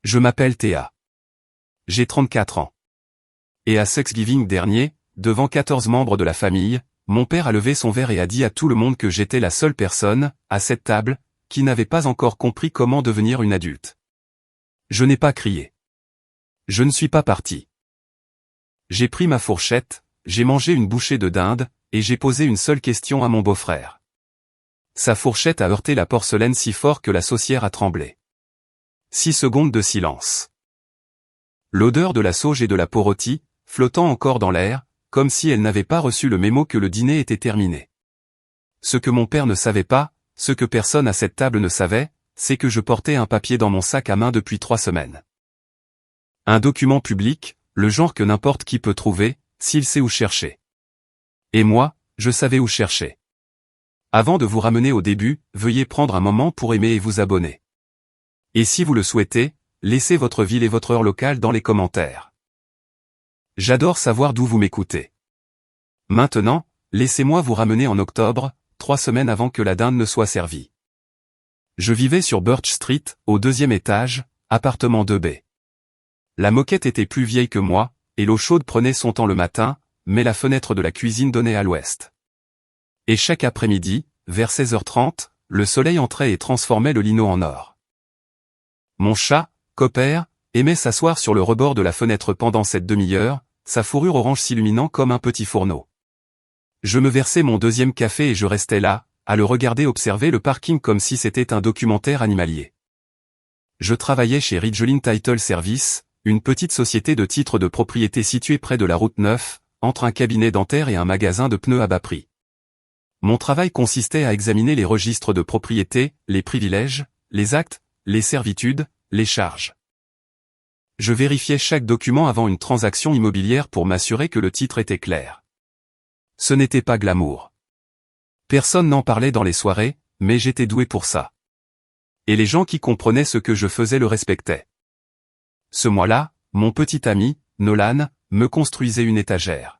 Je m'appelle Théa. J'ai 34 ans. Et à Thanksgiving dernier, devant 14 membres de la famille, mon père a levé son verre et a dit à tout le monde que j'étais la seule personne, à cette table, qui n'avait pas encore compris comment devenir une adulte. Je n'ai pas crié. Je ne suis pas parti. J'ai pris ma fourchette, j'ai mangé une bouchée de dinde, et j'ai posé une seule question à mon beau-frère. Sa fourchette a heurté la porcelaine si fort que la saucière a tremblé. 6 secondes de silence. L'odeur de la sauge et de la peau rôtie, flottant encore dans l'air, comme si elle n'avait pas reçu le mémo que le dîner était terminé. Ce que mon père ne savait pas, ce que personne à cette table ne savait, c'est que je portais un papier dans mon sac à main depuis 3 semaines. Un document public, le genre que n'importe qui peut trouver, s'il sait où chercher. Et moi, je savais où chercher. Avant de vous ramener au début, veuillez prendre un moment pour aimer et vous abonner. Et si vous le souhaitez, laissez votre ville et votre heure locale dans les commentaires. J'adore savoir d'où vous m'écoutez. Maintenant, laissez-moi vous ramener en octobre, 3 semaines avant que la dinde ne soit servie. Je vivais sur Birch Street, au 2e étage, appartement 2B. La moquette était plus vieille que moi, et l'eau chaude prenait son temps le matin, mais la fenêtre de la cuisine donnait à l'ouest. Et chaque après-midi, vers 16h30, le soleil entrait et transformait le lino en or. Mon chat, Copper, aimait s'asseoir sur le rebord de la fenêtre pendant cette demi-heure, sa fourrure orange s'illuminant comme un petit fourneau. Je me versais mon 2e café et je restais là, à le regarder observer le parking comme si c'était un documentaire animalier. Je travaillais chez Ridgeline Title Service, une petite société de titres de propriété située près de la route 9, entre un cabinet dentaire et un magasin de pneus à bas prix. Mon travail consistait à examiner les registres de propriété, les privilèges, les actes, les servitudes, les charges. Je vérifiais chaque document avant une transaction immobilière pour m'assurer que le titre était clair. Ce n'était pas glamour. Personne n'en parlait dans les soirées, mais j'étais doué pour ça. Et les gens qui comprenaient ce que je faisais le respectaient. Ce mois-là, mon petit ami, Nolan, me construisait une étagère.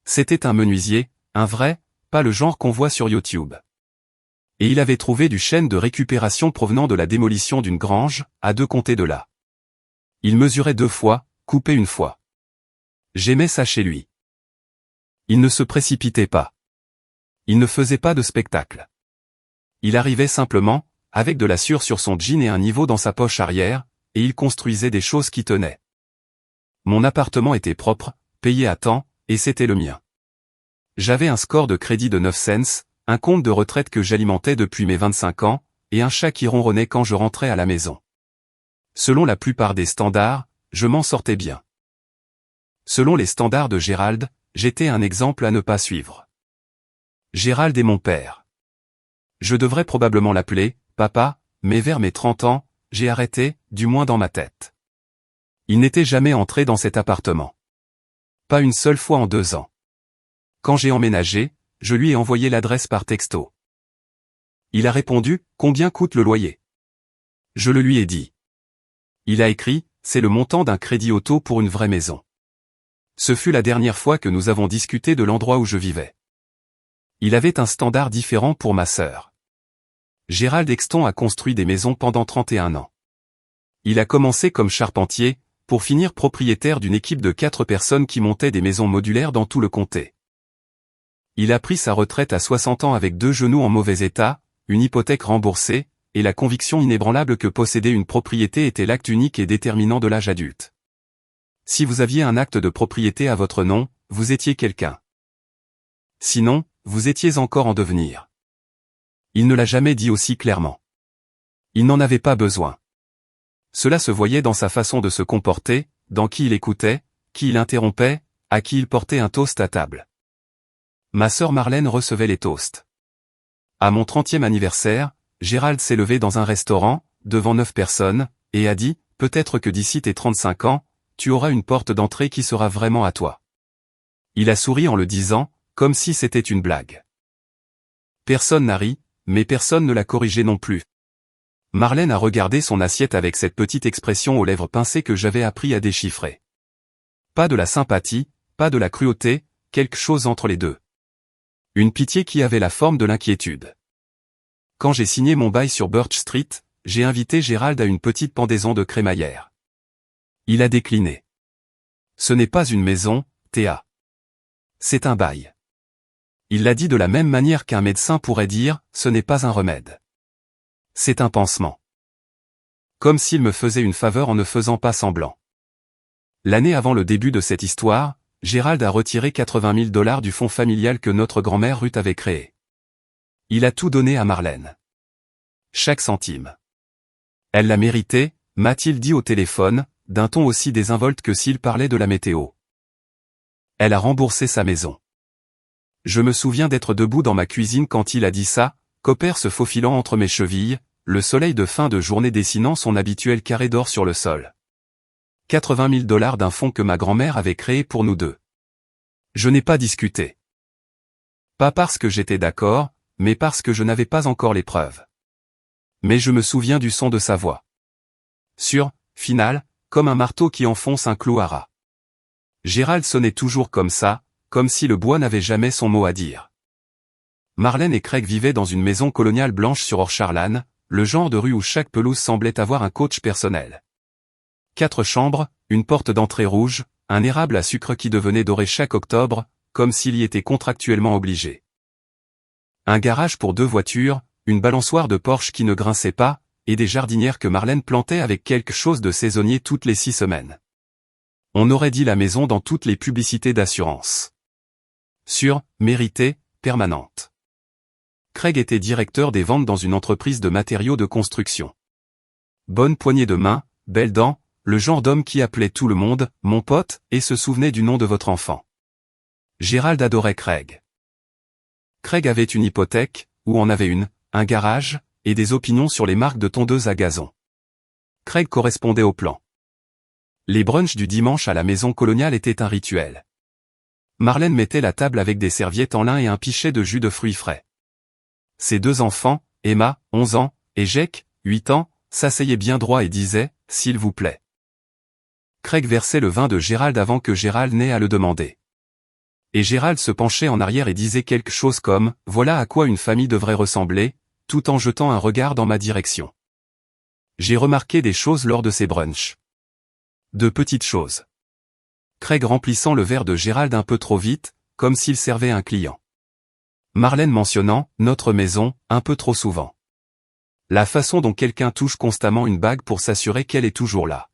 C'était un menuisier, un vrai, pas le genre qu'on voit sur YouTube. Et il avait trouvé du chêne de récupération provenant de la démolition d'une grange, à 2 comtés de là. Il mesurait 2 fois, coupait 1 fois. J'aimais ça chez lui. Il ne se précipitait pas. Il ne faisait pas de spectacle. Il arrivait simplement, avec de la sueur sur son jean et un niveau dans sa poche arrière, et il construisait des choses qui tenaient. Mon appartement était propre, payé à temps, et c'était le mien. J'avais un score de crédit de 9 cents, un compte de retraite que j'alimentais depuis mes 25 ans, et un chat qui ronronnait quand je rentrais à la maison. Selon la plupart des standards, je m'en sortais bien. Selon les standards de Gérald, j'étais un exemple à ne pas suivre. Gérald est mon père. Je devrais probablement l'appeler papa, mais vers mes 30 ans, j'ai arrêté, du moins dans ma tête. Il n'était jamais entré dans cet appartement. Pas une seule fois en 2 ans. Quand j'ai emménagé, je lui ai envoyé l'adresse par texto. Il a répondu, combien coûte le loyer? Je le lui ai dit. Il a écrit, c'est le montant d'un crédit auto pour une vraie maison. Ce fut la dernière fois que nous avons discuté de l'endroit où je vivais. Il avait un standard différent pour ma sœur. Gérald Exton a construit des maisons pendant 31 ans. Il a commencé comme charpentier, pour finir propriétaire d'une équipe de 4 personnes qui montaient des maisons modulaires dans tout le comté. Il a pris sa retraite à 60 ans avec 2 genoux en mauvais état, une hypothèque remboursée, et la conviction inébranlable que posséder une propriété était l'acte unique et déterminant de l'âge adulte. Si vous aviez un acte de propriété à votre nom, vous étiez quelqu'un. Sinon, vous étiez encore en devenir. Il ne l'a jamais dit aussi clairement. Il n'en avait pas besoin. Cela se voyait dans sa façon de se comporter, dans qui il écoutait, qui il interrompait, à qui il portait un toast à table. Ma sœur Marlène recevait les toasts. À mon 30e anniversaire, Gérald s'est levé dans un restaurant, devant 9 personnes, et a dit, peut-être que d'ici tes 35 ans, tu auras une porte d'entrée qui sera vraiment à toi. Il a souri en le disant, comme si c'était une blague. Personne n'a ri, mais personne ne l'a corrigé non plus. Marlène a regardé son assiette avec cette petite expression aux lèvres pincées que j'avais appris à déchiffrer. Pas de la sympathie, pas de la cruauté, quelque chose entre les deux. Une pitié qui avait la forme de l'inquiétude. Quand j'ai signé mon bail sur Birch Street, j'ai invité Gérald à une petite pendaison de crémaillère. Il a décliné. Ce n'est pas une maison, Théa. C'est un bail. Il l'a dit de la même manière qu'un médecin pourrait dire, ce n'est pas un remède. C'est un pansement. Comme s'il me faisait une faveur en ne faisant pas semblant. L'année avant le début de cette histoire, Gérald a retiré 80 000 $ du fonds familial que notre grand-mère Ruth avait créé. Il a tout donné à Marlène. Chaque centime. Elle l'a mérité, m'a-t-il dit au téléphone, d'un ton aussi désinvolte que s'il parlait de la météo. Elle a remboursé sa maison. Je me souviens d'être debout dans ma cuisine quand il a dit ça, Copper se faufilant entre mes chevilles, le soleil de fin de journée dessinant son habituel carré d'or sur le sol. 80 000 $ d'un fonds que ma grand-mère avait créé pour nous deux. Je n'ai pas discuté. Pas parce que j'étais d'accord, mais parce que je n'avais pas encore les preuves. Mais je me souviens du son de sa voix. Sûr, final, comme un marteau qui enfonce un clou à ras. Gérald sonnait toujours comme ça, comme si le bois n'avait jamais son mot à dire. Marlène et Craig vivaient dans une maison coloniale blanche sur Orcharlan, le genre de rue où chaque pelouse semblait avoir un coach personnel. 4 chambres, une porte d'entrée rouge, un érable à sucre qui devenait doré chaque octobre, comme s'il y était contractuellement obligé. Un garage pour 2 voitures, une balançoire de Porsche qui ne grinçait pas, et des jardinières que Marlène plantait avec quelque chose de saisonnier toutes les 6 semaines. On aurait dit la maison dans toutes les publicités d'assurance. Sûre, méritée, permanente. Craig était directeur des ventes dans une entreprise de matériaux de construction. Bonne poignée de main, belles dents, le genre d'homme qui appelait tout le monde « mon pote » et se souvenait du nom de votre enfant. Gérald adorait Craig. Craig avait une hypothèque, ou en avait une, un garage, et des opinions sur les marques de tondeuses à gazon. Craig correspondait au plan. Les brunchs du dimanche à la maison coloniale étaient un rituel. Marlène mettait la table avec des serviettes en lin et un pichet de jus de fruits frais. Ses 2 enfants, Emma, 11 ans, et Jake, 8 ans, s'asseyaient bien droit et disaient « s'il vous plaît ». Craig versait le vin de Gérald avant que Gérald n'ait à le demander. Et Gérald se penchait en arrière et disait quelque chose comme « voilà à quoi une famille devrait ressembler », tout en jetant un regard dans ma direction. J'ai remarqué des choses lors de ces brunchs. De petites choses. Craig remplissant le verre de Gérald un peu trop vite, comme s'il servait un client. Marlène mentionnant « notre maison » un peu trop souvent. La façon dont quelqu'un touche constamment une bague pour s'assurer qu'elle est toujours là.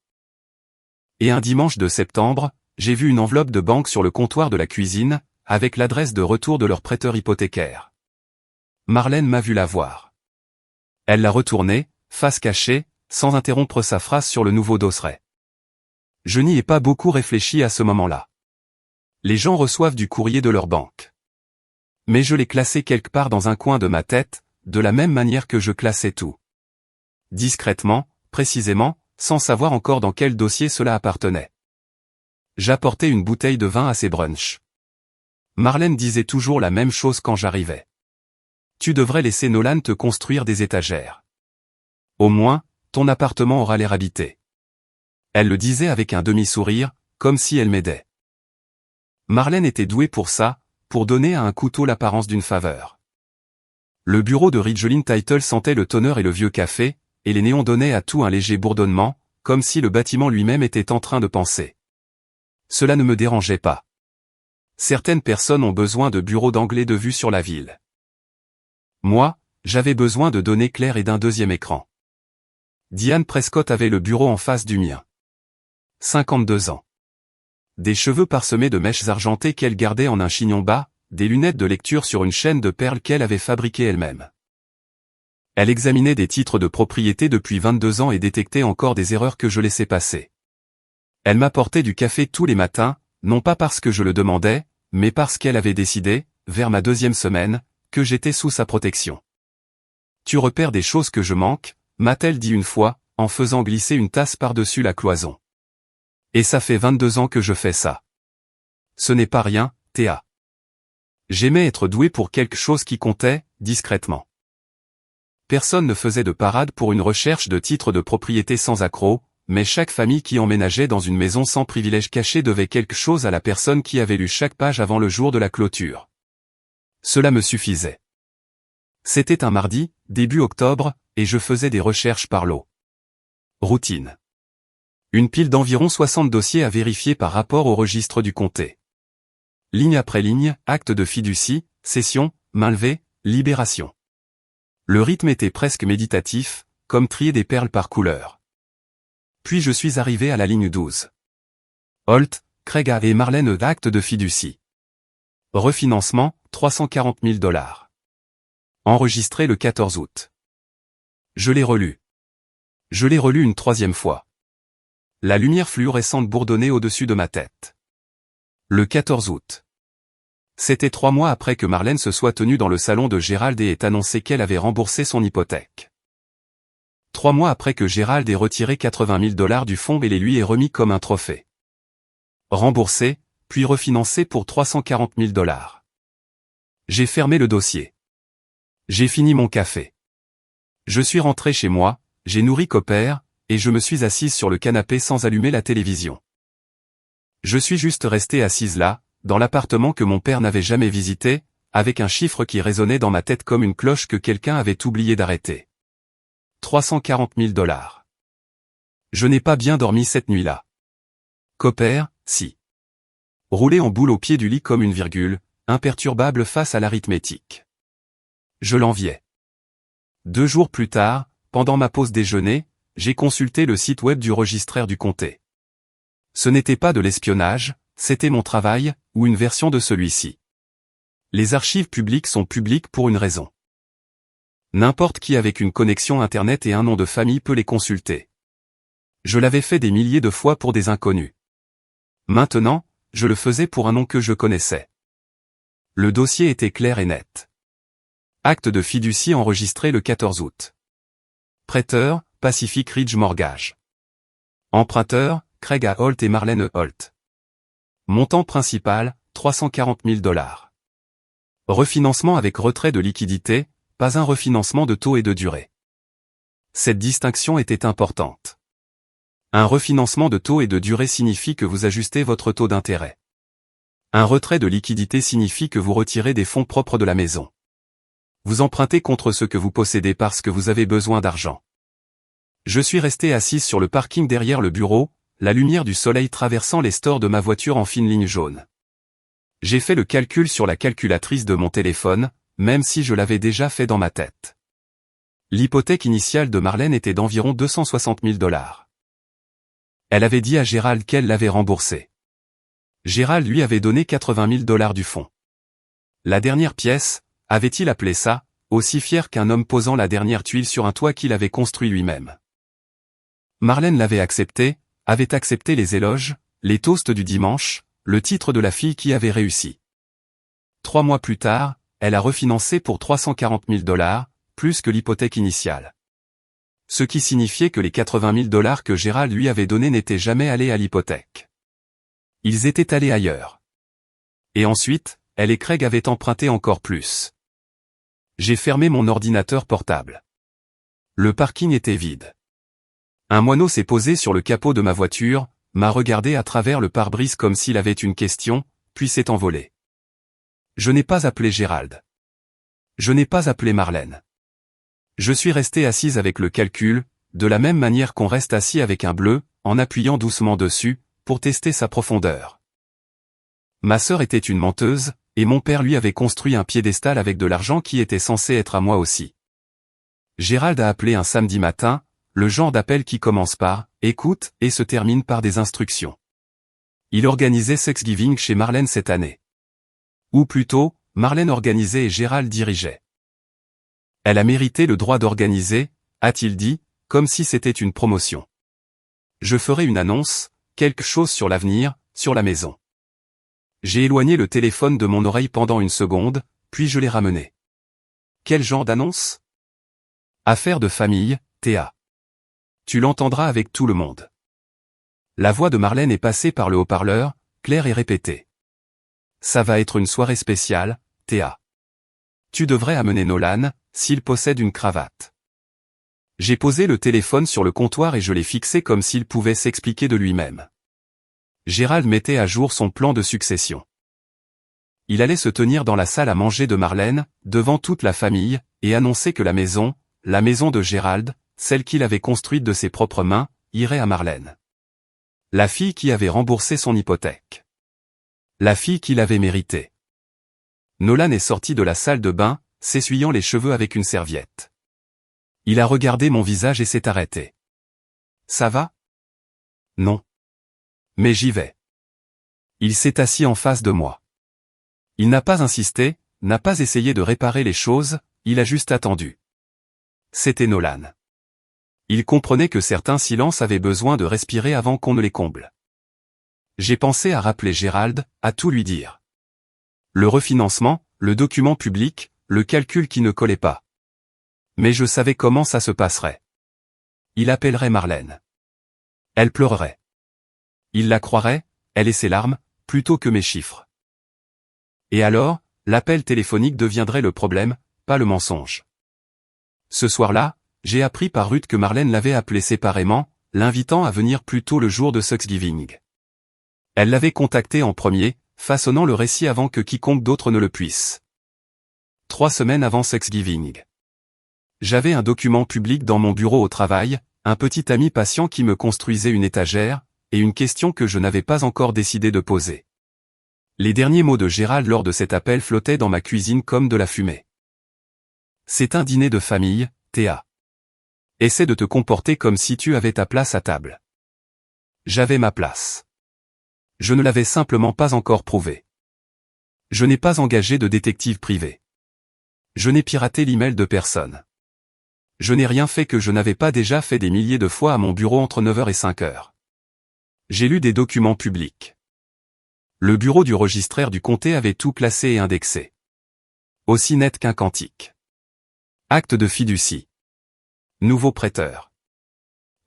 Et un dimanche de septembre, j'ai vu une enveloppe de banque sur le comptoir de la cuisine, avec l'adresse de retour de leur prêteur hypothécaire. Marlène m'a vu la voir. Elle l'a retournée, face cachée, sans interrompre sa phrase sur le nouveau dosseret. Je n'y ai pas beaucoup réfléchi à ce moment-là. Les gens reçoivent du courrier de leur banque. Mais je l'ai classé quelque part dans un coin de ma tête, de la même manière que je classais tout. Discrètement, précisément, sans savoir encore dans quel dossier cela appartenait. J'apportais une bouteille de vin à ces brunchs. Marlène disait toujours la même chose quand j'arrivais. Tu devrais laisser Nolan te construire des étagères. Au moins, ton appartement aura l'air habité. Elle le disait avec un demi-sourire, comme si elle m'aidait. Marlène était douée pour ça, pour donner à un couteau l'apparence d'une faveur. Le bureau de Ridgeline Title sentait le toner et le vieux café, et les néons donnaient à tout un léger bourdonnement, comme si le bâtiment lui-même était en train de penser. Cela ne me dérangeait pas. Certaines personnes ont besoin de bureaux d'anglais de vue sur la ville. Moi, j'avais besoin de données claires et d'un deuxième écran. Diane Prescott avait le bureau en face du mien. 52 ans. Des cheveux parsemés de mèches argentées qu'elle gardait en un chignon bas, des lunettes de lecture sur une chaîne de perles qu'elle avait fabriquée elle-même. Elle examinait des titres de propriété depuis 22 ans et détectait encore des erreurs que je laissais passer. Elle m'apportait du café tous les matins, non pas parce que je le demandais, mais parce qu'elle avait décidé, vers ma 2e semaine, que j'étais sous sa protection. Tu repères des choses que je manque, m'a-t-elle dit une fois, en faisant glisser une tasse par-dessus la cloison. Et ça fait 22 ans que je fais ça. Ce n'est pas rien, Théa. J'aimais être doué pour quelque chose qui comptait, discrètement. Personne ne faisait de parade pour une recherche de titres de propriété sans accroc, mais chaque famille qui emménageait dans une maison sans privilège caché devait quelque chose à la personne qui avait lu chaque page avant le jour de la clôture. Cela me suffisait. C'était un mardi, début octobre, et je faisais des recherches par lot. Routine. Une pile d'environ 60 dossiers à vérifier par rapport au registre du comté. Ligne après ligne, acte de fiducie, cession, main levée, libération. Le rythme était presque méditatif, comme trier des perles par couleur. Puis je suis arrivé à la ligne 12. Holt, Craig et Marlène acte de fiducie. Refinancement, 340 000 $. Enregistré le 14 août. Je l'ai relu. Je l'ai relu une troisième fois. La lumière fluorescente bourdonnait au-dessus de ma tête. Le 14 août. C'était 3 mois après que Marlène se soit tenue dans le salon de Gérald et ait annoncé qu'elle avait remboursé son hypothèque. 3 mois après que Gérald ait retiré 80 000 $ du fonds et les lui ait remis comme un trophée. Remboursé, puis refinancé pour 340 000 $. J'ai fermé le dossier. J'ai fini mon café. Je suis rentré chez moi, j'ai nourri Copper, et je me suis assise sur le canapé sans allumer la télévision. Je suis juste restée assise là, dans l'appartement que mon père n'avait jamais visité, avec un chiffre qui résonnait dans ma tête comme une cloche que quelqu'un avait oublié d'arrêter. 340 000 $. Je n'ai pas bien dormi cette nuit-là. Copper, si. Roulé en boule au pied du lit comme une virgule, imperturbable face à l'arithmétique. Je l'enviais. 2 jours plus tard, pendant ma pause déjeuner, j'ai consulté le site web du registraire du comté. Ce n'était pas de l'espionnage, c'était mon travail, ou une version de celui-ci. Les archives publiques sont publiques pour une raison. N'importe qui avec une connexion Internet et un nom de famille peut les consulter. Je l'avais fait des milliers de fois pour des inconnus. Maintenant, je le faisais pour un nom que je connaissais. Le dossier était clair et net. Acte de fiducie enregistré le 14 août. Prêteur, Pacific Ridge Mortgage. Emprunteur, Craig Holt et Marlène Holt. Montant principal, 340 000 $. Refinancement avec retrait de liquidité, pas un refinancement de taux et de durée. Cette distinction était importante. Un refinancement de taux et de durée signifie que vous ajustez votre taux d'intérêt. Un retrait de liquidité signifie que vous retirez des fonds propres de la maison. Vous empruntez contre ce que vous possédez parce que vous avez besoin d'argent. Je suis resté assise sur le parking derrière le bureau, la lumière du soleil traversant les stores de ma voiture en fine ligne jaune. J'ai fait le calcul sur la calculatrice de mon téléphone, même si je l'avais déjà fait dans ma tête. L'hypothèque initiale de Marlène était d'environ 260 000 $. Elle avait dit à Gérald qu'elle l'avait remboursé. Gérald lui avait donné 80 000 $ du fonds. La dernière pièce, avait-il appelé ça, aussi fier qu'un homme posant la dernière tuile sur un toit qu'il avait construit lui-même. Marlène l'avait accepté, avait accepté les éloges, les toasts du dimanche, le titre de la fille qui avait réussi. 3 mois plus tard, elle a refinancé pour 340 000 $, plus que l'hypothèque initiale. Ce qui signifiait que les 80 000 $ que Gérald lui avait donnés n'étaient jamais allés à l'hypothèque. Ils étaient allés ailleurs. Et ensuite, elle et Craig avaient emprunté encore plus. J'ai fermé mon ordinateur portable. Le parking était vide. Un moineau s'est posé sur le capot de ma voiture, m'a regardé à travers le pare-brise comme s'il avait une question, puis s'est envolé. Je n'ai pas appelé Gérald. Je n'ai pas appelé Marlène. Je suis resté assise avec le calcul, de la même manière qu'on reste assis avec un bleu, en appuyant doucement dessus, pour tester sa profondeur. Ma sœur était une menteuse, et mon père lui avait construit un piédestal avec de l'argent qui était censé être à moi aussi. Gérald a appelé un samedi matin, le genre d'appel qui commence par « écoute » et se termine par des instructions. Il organisait Thanksgiving chez Marlène cette année. Ou plutôt, Marlène organisait et Gérald dirigeait. Elle a mérité le droit d'organiser, a-t-il dit, comme si c'était une promotion. Je ferai une annonce, quelque chose sur l'avenir, sur la maison. J'ai éloigné le téléphone de mon oreille pendant une seconde, puis je l'ai ramené. Quel genre d'annonce ? Affaire de famille, Théa. Tu l'entendras avec tout le monde. La voix de Marlène est passée par le haut-parleur, claire et répétée. Ça va être une soirée spéciale, Théa. Tu devrais amener Nolan, s'il possède une cravate. J'ai posé le téléphone sur le comptoir et je l'ai fixé comme s'il pouvait s'expliquer de lui-même. Gérald mettait à jour son plan de succession. Il allait se tenir dans la salle à manger de Marlène, devant toute la famille, et annonçait que la maison de Gérald, celle qu'il avait construite de ses propres mains, irait à Marlène. La fille qui avait remboursé son hypothèque. La fille qu'il avait méritée. Nolan est sorti de la salle de bain, s'essuyant les cheveux avec une serviette. Il a regardé mon visage et s'est arrêté. Ça va? Non. Mais j'y vais. Il s'est assis en face de moi. Il n'a pas insisté, n'a pas essayé de réparer les choses, il a juste attendu. C'était Nolan. Il comprenait que certains silences avaient besoin de respirer avant qu'on ne les comble. J'ai pensé à rappeler Gérald, à tout lui dire. Le refinancement, le document public, le calcul qui ne collait pas. Mais je savais comment ça se passerait. Il appellerait Marlène. Elle pleurerait. Il la croirait, elle et ses larmes, plutôt que mes chiffres. Et alors, l'appel téléphonique deviendrait le problème, pas le mensonge. Ce soir-là, j'ai appris par Ruth que Marlène l'avait appelé séparément, l'invitant à venir plus tôt le jour de Thanksgiving. Elle l'avait contacté en premier, façonnant le récit avant que quiconque d'autre ne le puisse. 3 semaines avant Thanksgiving. J'avais un document public dans mon bureau au travail, un petit ami patient qui me construisait une étagère, et une question que je n'avais pas encore décidé de poser. Les derniers mots de Gérald lors de cet appel flottaient dans ma cuisine comme de la fumée. C'est un dîner de famille, Théa. Essaie de te comporter comme si tu avais ta place à table. J'avais ma place. Je ne l'avais simplement pas encore prouvé. Je n'ai pas engagé de détective privé. Je n'ai piraté l'email de personne. Je n'ai rien fait que je n'avais pas déjà fait des milliers de fois à mon bureau entre 9h et 5h. J'ai lu des documents publics. Le bureau du registraire du comté avait tout classé et indexé. Aussi net qu'un cantique. Acte de fiducie. Nouveau prêteur.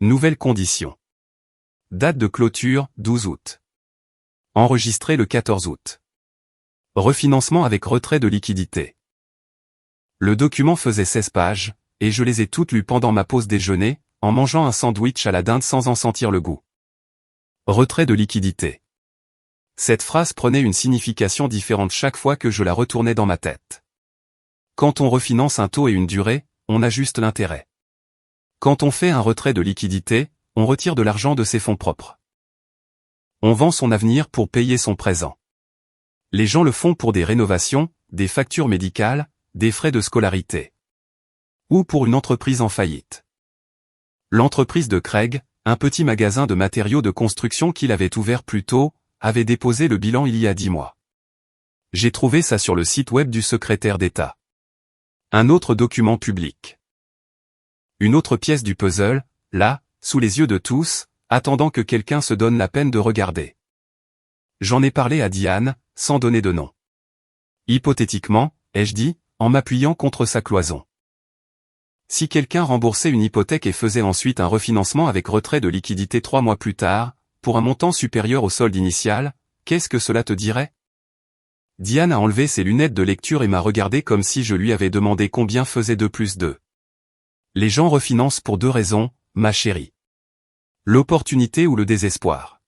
Nouvelles conditions. Date de clôture, 12 août. Enregistré le 14 août. Refinancement avec retrait de liquidité. Le document faisait 16 pages, et je les ai toutes lues pendant ma pause déjeuner, en mangeant un sandwich à la dinde sans en sentir le goût. Retrait de liquidité. Cette phrase prenait une signification différente chaque fois que je la retournais dans ma tête. Quand on refinance un taux et une durée, on ajuste l'intérêt. Quand on fait un retrait de liquidité, on retire de l'argent de ses fonds propres. On vend son avenir pour payer son présent. Les gens le font pour des rénovations, des factures médicales, des frais de scolarité. Ou pour une entreprise en faillite. L'entreprise de Craig, un petit magasin de matériaux de construction qu'il avait ouvert plus tôt, avait déposé le bilan il y a 10 mois. J'ai trouvé ça sur le site web du secrétaire d'État. Un autre document public. Une autre pièce du puzzle, là, sous les yeux de tous, attendant que quelqu'un se donne la peine de regarder. J'en ai parlé à Diane, sans donner de nom. Hypothétiquement, ai-je dit, en m'appuyant contre sa cloison. Si quelqu'un remboursait une hypothèque et faisait ensuite un refinancement avec retrait de liquidité 3 mois plus tard, pour un montant supérieur au solde initial, qu'est-ce que cela te dirait? Diane a enlevé ses lunettes de lecture et m'a regardé comme si je lui avais demandé combien faisait 2 plus 2. Les gens refinancent pour 2 raisons, ma chérie. L'opportunité ou le désespoir.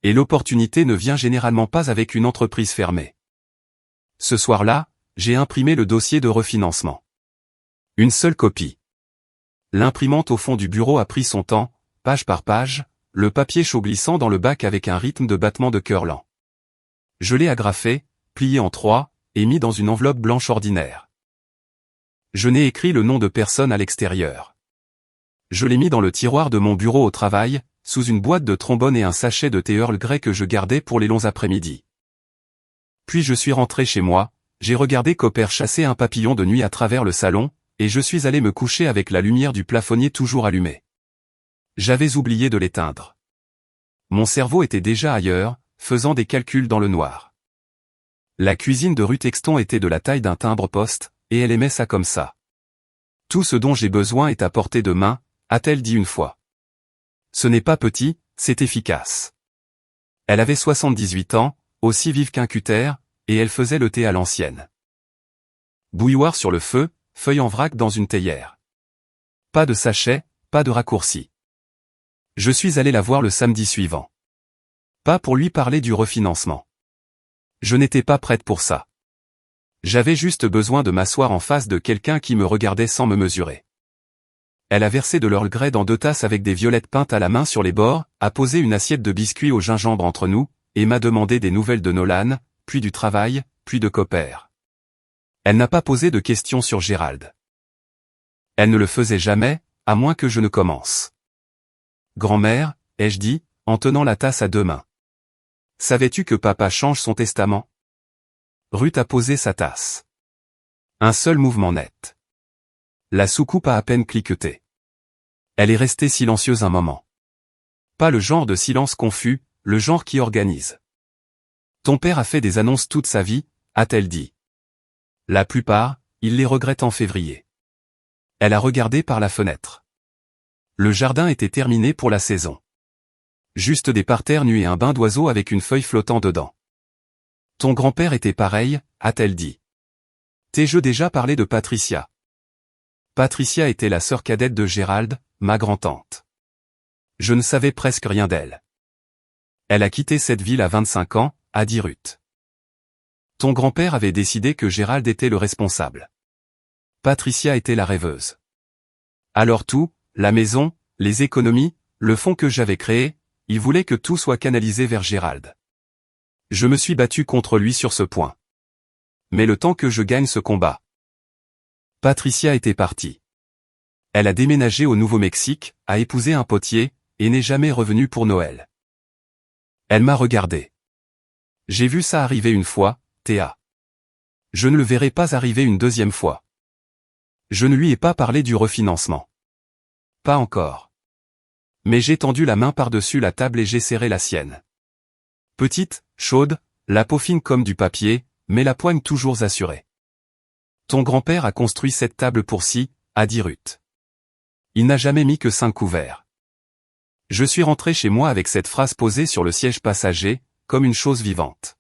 Et l'opportunité ne vient généralement pas avec une entreprise fermée. Ce soir-là, j'ai imprimé le dossier de refinancement. Une seule copie. L'imprimante au fond du bureau a pris son temps, page par page, le papier chaud glissant dans le bac avec un rythme de battement de cœur lent. Je l'ai agrafé, plié en 3, et mis dans une enveloppe blanche ordinaire. Je n'ai écrit le nom de personne à l'extérieur. Je l'ai mis dans le tiroir de mon bureau au travail, sous une boîte de trombone et un sachet de thé Earl Grey que je gardais pour les longs après-midi. Puis je suis rentré chez moi, j'ai regardé Cooper chasser un papillon de nuit à travers le salon, et je suis allé me coucher avec la lumière du plafonnier toujours allumée. J'avais oublié de l'éteindre. Mon cerveau était déjà ailleurs, faisant des calculs dans le noir. La cuisine de Ruth Exton était de la taille d'un timbre-poste, et elle aimait ça comme ça. Tout ce dont j'ai besoin est à portée de main, a-t-elle dit une fois. Ce n'est pas petit, c'est efficace. Elle avait 78 ans, aussi vive qu'un cutter, et elle faisait le thé à l'ancienne. Bouilloire sur le feu, feuilles en vrac dans une théière. Pas de sachet, pas de raccourci. Je suis allé la voir le samedi suivant. Pas pour lui parler du refinancement. Je n'étais pas prête pour ça. J'avais juste besoin de m'asseoir en face de quelqu'un qui me regardait sans me mesurer. Elle a versé de l'Earl Grey dans 2 tasses avec des violettes peintes à la main sur les bords, a posé une assiette de biscuits au gingembre entre nous, et m'a demandé des nouvelles de Nolan, puis du travail, puis de Copper. Elle n'a pas posé de questions sur Gérald. Elle ne le faisait jamais, à moins que je ne commence. Grand-mère, ai-je dit, en tenant la tasse à 2 mains. Savais-tu que papa change son testament? Ruth a posé sa tasse. Un seul mouvement net. La soucoupe a à peine cliqueté. Elle est restée silencieuse un moment. Pas le genre de silence confus, le genre qui organise. Ton père a fait des annonces toute sa vie, a-t-elle dit. La plupart, il les regrette en février. Elle a regardé par la fenêtre. Le jardin était terminé pour la saison. Juste des parterres nus et un bain d'oiseaux avec une feuille flottant dedans. Ton grand-père était pareil, a-t-elle dit. T'ai-je déjà parlé de Patricia? Patricia était la sœur cadette de Gérald, ma grand-tante. Je ne savais presque rien d'elle. Elle a quitté cette ville à 25 ans, a dit Ruth. Ton grand-père avait décidé que Gérald était le responsable. Patricia était la rêveuse. Alors tout, la maison, les économies, le fonds que j'avais créé, il voulait que tout soit canalisé vers Gérald. Je me suis battu contre lui sur ce point. Mais le temps que je gagne ce combat. Patricia était partie. Elle a déménagé au Nouveau-Mexique, a épousé un potier, et n'est jamais revenue pour Noël. Elle m'a regardé. J'ai vu ça arriver une fois, Théa. Je ne le verrai pas arriver une 2e fois. Je ne lui ai pas parlé du refinancement. Pas encore. Mais j'ai tendu la main par-dessus la table et j'ai serré la sienne. Petite, chaude, la peau fine comme du papier, mais la poigne toujours assurée. Ton grand-père a construit cette table pour 6, a dit Ruth. Il n'a jamais mis que 5 couverts. Je suis rentré chez moi avec cette phrase posée sur le siège passager, comme une chose vivante.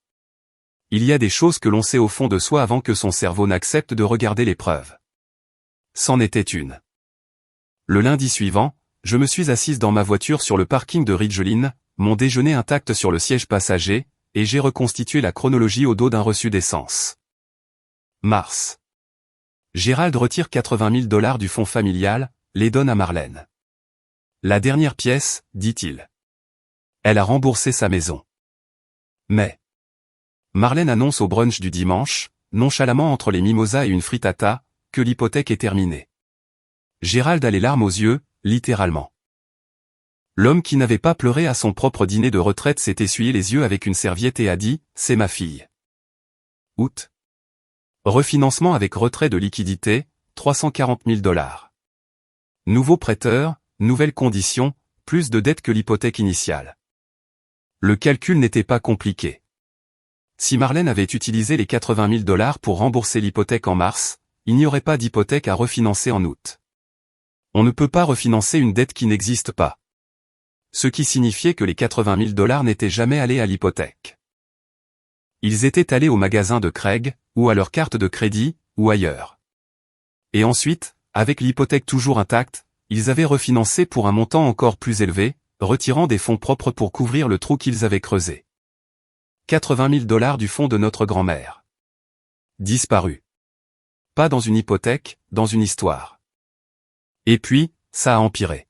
Il y a des choses que l'on sait au fond de soi avant que son cerveau n'accepte de regarder les preuves. C'en était une. Le lundi suivant, je me suis assise dans ma voiture sur le parking de Ridgeline, mon déjeuner intact sur le siège passager, et j'ai reconstitué la chronologie au dos d'un reçu d'essence. Mars. Gérald retire 80 000 $ du fonds familial, les donne à Marlène. La dernière pièce, dit-il. Elle a remboursé sa maison. Mais. Marlène annonce au brunch du dimanche, nonchalamment entre les mimosas et une frittata, que l'hypothèque est terminée. Gérald a les larmes aux yeux, littéralement. L'homme qui n'avait pas pleuré à son propre dîner de retraite s'est essuyé les yeux avec une serviette et a dit « C'est ma fille ». Août. Refinancement avec retrait de liquidité, 340 000 $. Nouveau prêteur, nouvelles conditions, plus de dettes que l'hypothèque initiale. Le calcul n'était pas compliqué. Si Marlène avait utilisé les 80 000 $ pour rembourser l'hypothèque en mars, il n'y aurait pas d'hypothèque à refinancer en août. On ne peut pas refinancer une dette qui n'existe pas. Ce qui signifiait que les 80 000 $ n'étaient jamais allés à l'hypothèque. Ils étaient allés au magasin de Craig, ou à leur carte de crédit, ou ailleurs. Et ensuite, avec l'hypothèque toujours intacte, ils avaient refinancé pour un montant encore plus élevé, retirant des fonds propres pour couvrir le trou qu'ils avaient creusé. 80 000 $ du fonds de notre grand-mère. Disparu. Pas dans une hypothèque, dans une histoire. Et puis, ça a empiré.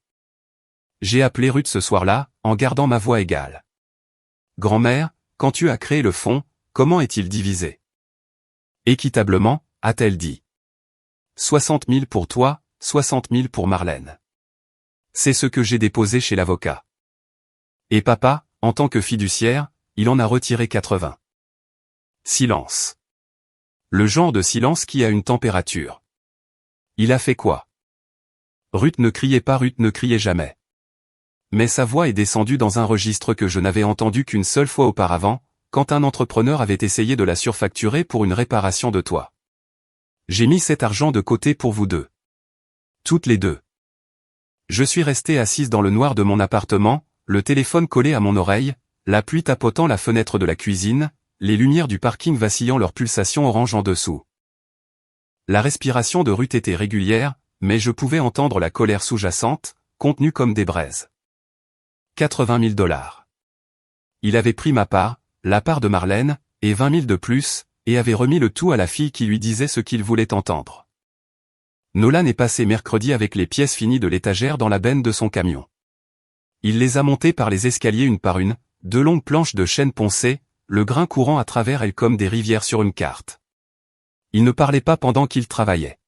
J'ai appelé Ruth ce soir-là, en gardant ma voix égale. Grand-mère, quand tu as créé le fonds, comment est-il divisé? Équitablement, a-t-elle dit. 60 000 pour toi, 60 000 pour Marlène. C'est ce que j'ai déposé chez l'avocat. Et papa, en tant que fiduciaire, il en a retiré 80. Silence. Le genre de silence qui a une température. Il a fait quoi? Ruth ne criait pas, Ruth ne criait jamais. Mais sa voix est descendue dans un registre que je n'avais entendu qu'une seule fois auparavant, quand un entrepreneur avait essayé de la surfacturer pour une réparation de toit. J'ai mis cet argent de côté pour vous deux. Toutes les deux. Je suis restée assise dans le noir de mon appartement, le téléphone collé à mon oreille, la pluie tapotant la fenêtre de la cuisine, les lumières du parking vacillant leurs pulsations orange en dessous. La respiration de Ruth était régulière, mais je pouvais entendre la colère sous-jacente, contenue comme des braises. 80 000 $. Il avait pris ma part, la part de Marlène, et 20 000 de plus, et avait remis le tout à la fille qui lui disait ce qu'il voulait entendre. Nolan est passé mercredi avec les pièces finies de l'étagère dans la benne de son camion. Il les a montées par les escaliers une par une, deux longues planches de chêne poncé, le grain courant à travers elles comme des rivières sur une carte. Il ne parlait pas pendant qu'il travaillait.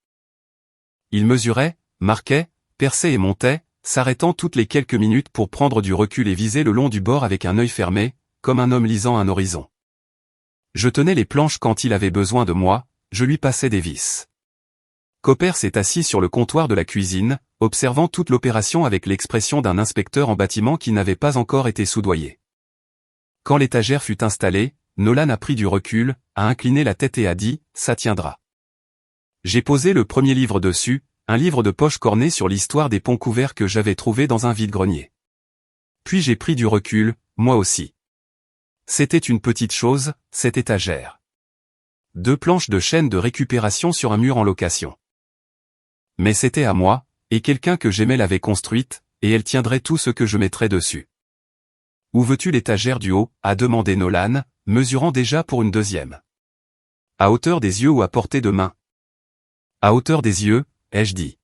Il mesurait, marquait, perçait et montait, s'arrêtant toutes les quelques minutes pour prendre du recul et viser le long du bord avec un œil fermé, comme un homme lisant un horizon. Je tenais les planches quand il avait besoin de moi, je lui passais des vis. Cooper s'est assis sur le comptoir de la cuisine, observant toute l'opération avec l'expression d'un inspecteur en bâtiment qui n'avait pas encore été soudoyé. Quand l'étagère fut installée, Nolan a pris du recul, a incliné la tête et a dit « ça tiendra ». J'ai posé le premier livre dessus, un livre de poche corné sur l'histoire des ponts couverts que j'avais trouvé dans un vide-grenier. Puis j'ai pris du recul, moi aussi. C'était une petite chose, cette étagère. 2 planches de chêne de récupération sur un mur en location. Mais c'était à moi, et quelqu'un que j'aimais l'avait construite, et elle tiendrait tout ce que je mettrais dessus. « Où veux-tu l'étagère du haut ?» a demandé Nolan, mesurant déjà pour une deuxième. « À hauteur des yeux ou à portée de main ?»« À hauteur des yeux », ai-je dit.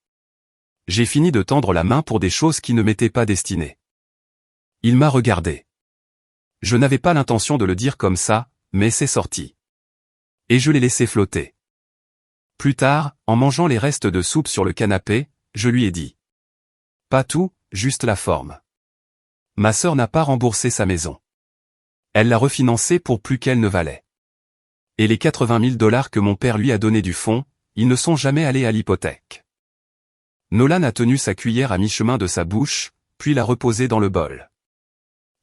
J'ai fini de tendre la main pour des choses qui ne m'étaient pas destinées. Il m'a regardé. Je n'avais pas l'intention de le dire comme ça, mais c'est sorti. Et je l'ai laissé flotter. Plus tard, en mangeant les restes de soupe sur le canapé, je lui ai dit. Pas tout, juste la forme. Ma sœur n'a pas remboursé sa maison. Elle l'a refinancée pour plus qu'elle ne valait. Et les 80 000 $ que mon père lui a donné du fonds, ils ne sont jamais allés à l'hypothèque. Nolan a tenu sa cuillère à mi-chemin de sa bouche, puis l'a reposée dans le bol.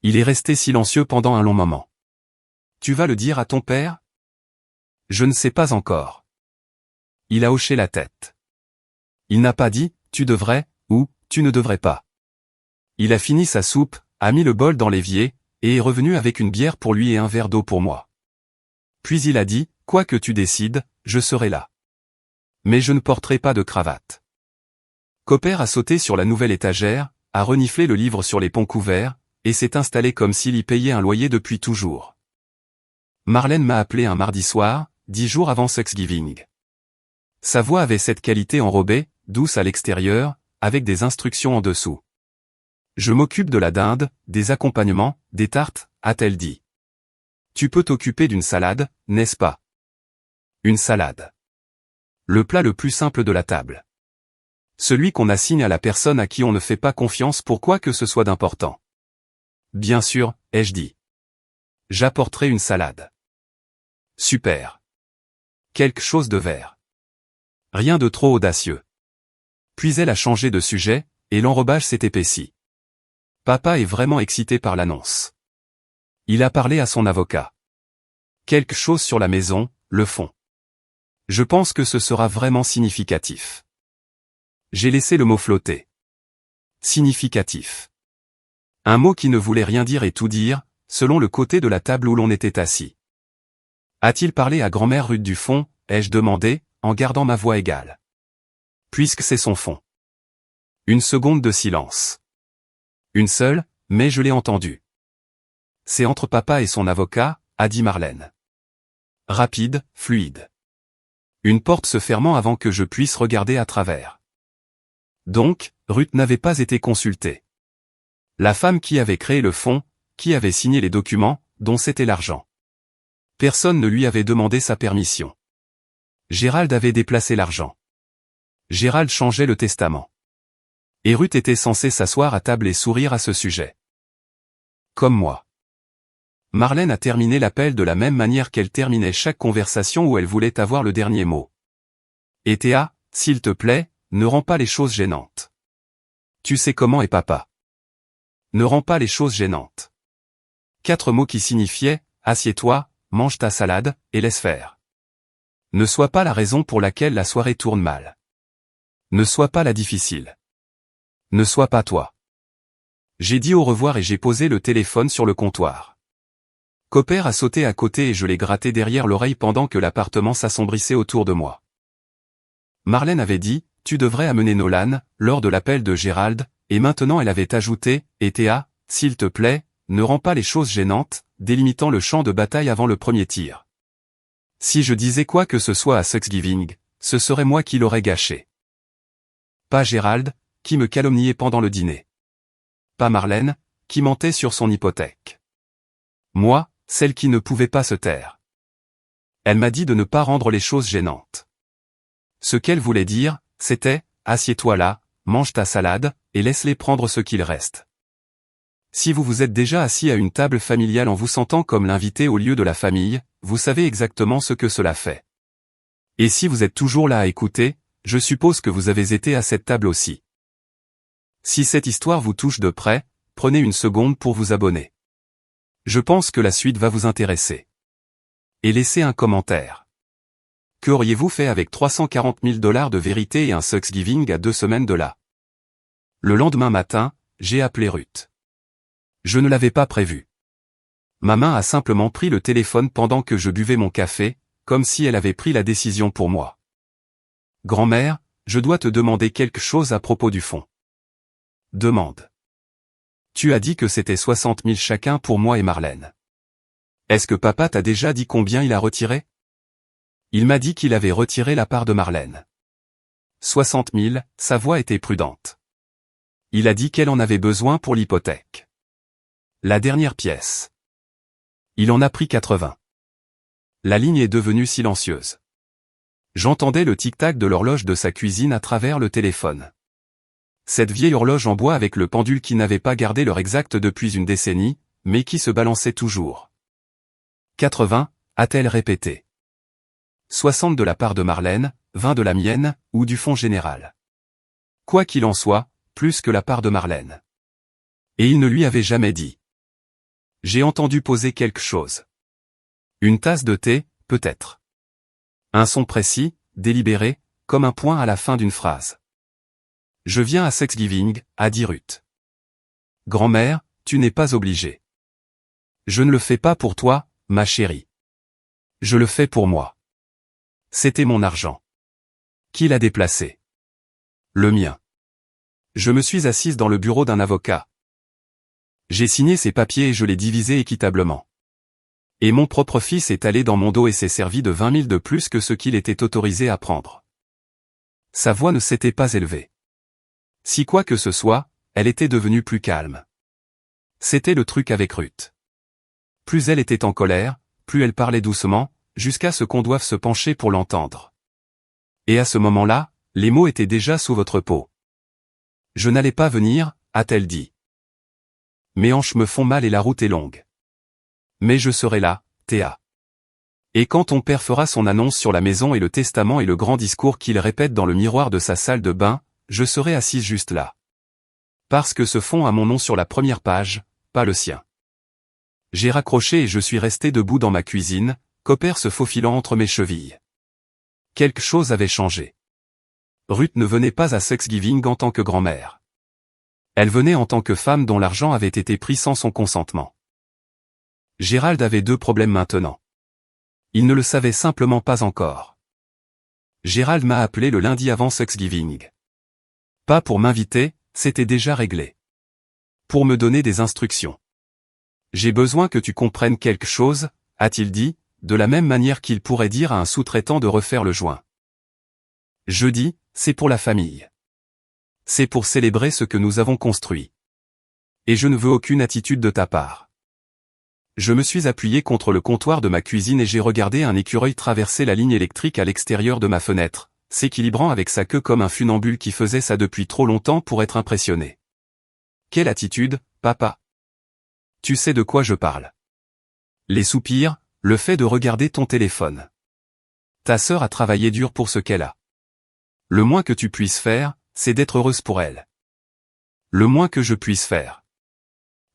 Il est resté silencieux pendant un long moment. Tu vas le dire à ton père ? Je ne sais pas encore. Il a hoché la tête. Il n'a pas dit, tu devrais, ou, tu ne devrais pas. Il a fini sa soupe, a mis le bol dans l'évier, et est revenu avec une bière pour lui et un verre d'eau pour moi. Puis il a dit, quoi que tu décides, je serai là. Mais je ne porterai pas de cravate. Cooper a sauté sur la nouvelle étagère, a reniflé le livre sur les ponts couverts, et s'est installé comme s'il y payait un loyer depuis toujours. Marlène m'a appelé un mardi soir, 10 jours avant Thanksgiving. Sa voix avait cette qualité enrobée, douce à l'extérieur, avec des instructions en dessous. Je m'occupe de la dinde, des accompagnements, des tartes, a-t-elle dit. Tu peux t'occuper d'une salade, n'est-ce pas? Une salade. Le plat le plus simple de la table. Celui qu'on assigne à la personne à qui on ne fait pas confiance pour quoi que ce soit d'important. Bien sûr, ai-je dit. J'apporterai une salade. Super. Quelque chose de vert. Rien de trop audacieux. Puis elle a changé de sujet, et l'enrobage s'est épaissi. Papa est vraiment excité par l'annonce. Il a parlé à son avocat. Quelque chose sur la maison, le fond. Je pense que ce sera vraiment significatif. J'ai laissé le mot flotter. Significatif. Un mot qui ne voulait rien dire et tout dire, selon le côté de la table où l'on était assis. A-t-il parlé à grand-mère Ruth du fond, ai-je demandé, en gardant ma voix égale. Puisque c'est son fond. Une seconde de silence. Une seule, mais je l'ai entendu. C'est entre papa et son avocat, a dit Marlène. Rapide, fluide. Une porte se fermant avant que je puisse regarder à travers. Donc, Ruth n'avait pas été consultée. La femme qui avait créé le fonds, qui avait signé les documents, dont c'était l'argent. Personne ne lui avait demandé sa permission. Gérald avait déplacé l'argent. Gérald changeait le testament. Et Ruth était censée s'asseoir à table et sourire à ce sujet. Comme moi. Marlène a terminé l'appel de la même manière qu'elle terminait chaque conversation où elle voulait avoir le dernier mot. Et Théa, s'il te plaît, ne rends pas les choses gênantes. Tu sais comment est papa. Ne rends pas les choses gênantes. 4 mots qui signifiaient, assieds-toi, mange ta salade, et laisse faire. Ne sois pas la raison pour laquelle la soirée tourne mal. Ne sois pas la difficile. Ne sois pas toi. J'ai dit au revoir et j'ai posé le téléphone sur le comptoir. Cooper a sauté à côté et je l'ai gratté derrière l'oreille pendant que l'appartement s'assombrissait autour de moi. Marlène avait dit, tu devrais amener Nolan, lors de l'appel de Gérald, et maintenant elle avait ajouté, et Théa, s'il te plaît, ne rends pas les choses gênantes, délimitant le champ de bataille avant le premier tir. Si je disais quoi que ce soit à Thanksgiving, ce serait moi qui l'aurais gâché. Pas Gérald, qui me calomniait pendant le dîner. Pas Marlène, qui mentait sur son hypothèque. Moi, celle qui ne pouvait pas se taire. Elle m'a dit de ne pas rendre les choses gênantes. Ce qu'elle voulait dire, c'était « Assieds-toi là, mange ta salade, et laisse-les prendre ce qu'il reste. » Si vous vous êtes déjà assis à une table familiale en vous sentant comme l'invité au lieu de la famille, vous savez exactement ce que cela fait. Et si vous êtes toujours là à écouter, je suppose que vous avez été à cette table aussi. Si cette histoire vous touche de près, prenez une seconde pour vous abonner. Je pense que la suite va vous intéresser. Et laissez un commentaire. Qu'auriez-vous fait avec 340 000 $ de vérité et un Thanksgiving à 2 semaines de là? Le lendemain matin, j'ai appelé Ruth. Je ne l'avais pas prévu. Ma main a simplement pris le téléphone pendant que je buvais mon café, comme si elle avait pris la décision pour moi. Grand-mère, je dois te demander quelque chose à propos du fonds. Demande. Tu as dit que c'était 60 000 chacun pour moi et Marlène. Est-ce que papa t'a déjà dit combien il a retiré? Il m'a dit qu'il avait retiré la part de Marlène. 60 000, sa voix était prudente. Il a dit qu'elle en avait besoin pour l'hypothèque. La dernière pièce. Il en a pris 80. La ligne est devenue silencieuse. J'entendais le tic-tac de l'horloge de sa cuisine à travers le téléphone. Cette vieille horloge en bois avec le pendule qui n'avait pas gardé l'heure exacte depuis une décennie, mais qui se balançait toujours. 80, a-t-elle répété. 60 de la part de Marlène, 20 de la mienne, ou du fonds général. Quoi qu'il en soit, plus que la part de Marlène. Et il ne lui avait jamais dit. J'ai entendu poser quelque chose. Une tasse de thé, peut-être. Un son précis, délibéré, comme un point à la fin d'une phrase. Je viens à Thanksgiving, a dit Ruth. Grand-mère, tu n'es pas obligée. Je ne le fais pas pour toi, ma chérie. Je le fais pour moi. C'était mon argent. Qui l'a déplacé? Le mien. Je me suis assise dans le bureau d'un avocat. J'ai signé ces papiers et je les divisé équitablement. Et mon propre fils est allé dans mon dos et s'est servi de 20 000 de plus que ce qu'il était autorisé à prendre. Sa voix ne s'était pas élevée. Si quoi que ce soit, elle était devenue plus calme. C'était le truc avec Ruth. Plus elle était en colère, plus elle parlait doucement, jusqu'à ce qu'on doive se pencher pour l'entendre. Et à ce moment-là, les mots étaient déjà sous votre peau. Je n'allais pas venir, a-t-elle dit. Mes hanches me font mal et la route est longue. Mais je serai là, Théa. Et quand ton père fera son annonce sur la maison et le testament et le grand discours qu'il répète dans le miroir de sa salle de bain, je serai assise juste là. Parce que ce fonds a mon nom sur la première page, pas le sien. J'ai raccroché et je suis resté debout dans ma cuisine, Copper se faufilant entre mes chevilles. Quelque chose avait changé. Ruth ne venait pas à Thanksgiving en tant que grand-mère. Elle venait en tant que femme dont l'argent avait été pris sans son consentement. Gérald avait 2 problèmes maintenant. Il ne le savait simplement pas encore. Gérald m'a appelé le lundi avant Thanksgiving. Pas pour m'inviter, c'était déjà réglé. Pour me donner des instructions. J'ai besoin que tu comprennes quelque chose, a-t-il dit, de la même manière qu'il pourrait dire à un sous-traitant de refaire le joint. Jeudi, c'est pour la famille. C'est pour célébrer ce que nous avons construit. Et je ne veux aucune attitude de ta part. Je me suis appuyé contre le comptoir de ma cuisine et j'ai regardé un écureuil traverser la ligne électrique à l'extérieur de ma fenêtre, s'équilibrant avec sa queue comme un funambule qui faisait ça depuis trop longtemps pour être impressionné. Quelle attitude, papa? Tu sais de quoi je parle. Les soupirs, le fait de regarder ton téléphone. Ta sœur a travaillé dur pour ce qu'elle a. Le moins que tu puisses faire, c'est d'être heureuse pour elle. Le moins que je puisse faire.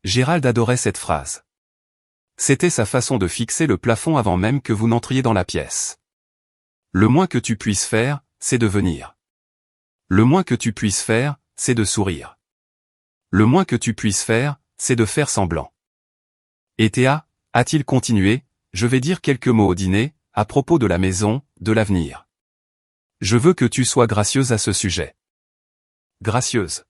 Gérald adorait cette phrase. C'était sa façon de fixer le plafond avant même que vous n'entriez dans la pièce. Le moins que tu puisses faire, c'est de venir. Le moins que tu puisses faire, c'est de sourire. Le moins que tu puisses faire, c'est de faire semblant. Et Théa, a-t-il continué, je vais dire quelques mots au dîner, à propos de la maison, de l'avenir. Je veux que tu sois gracieuse à ce sujet. Gracieuse.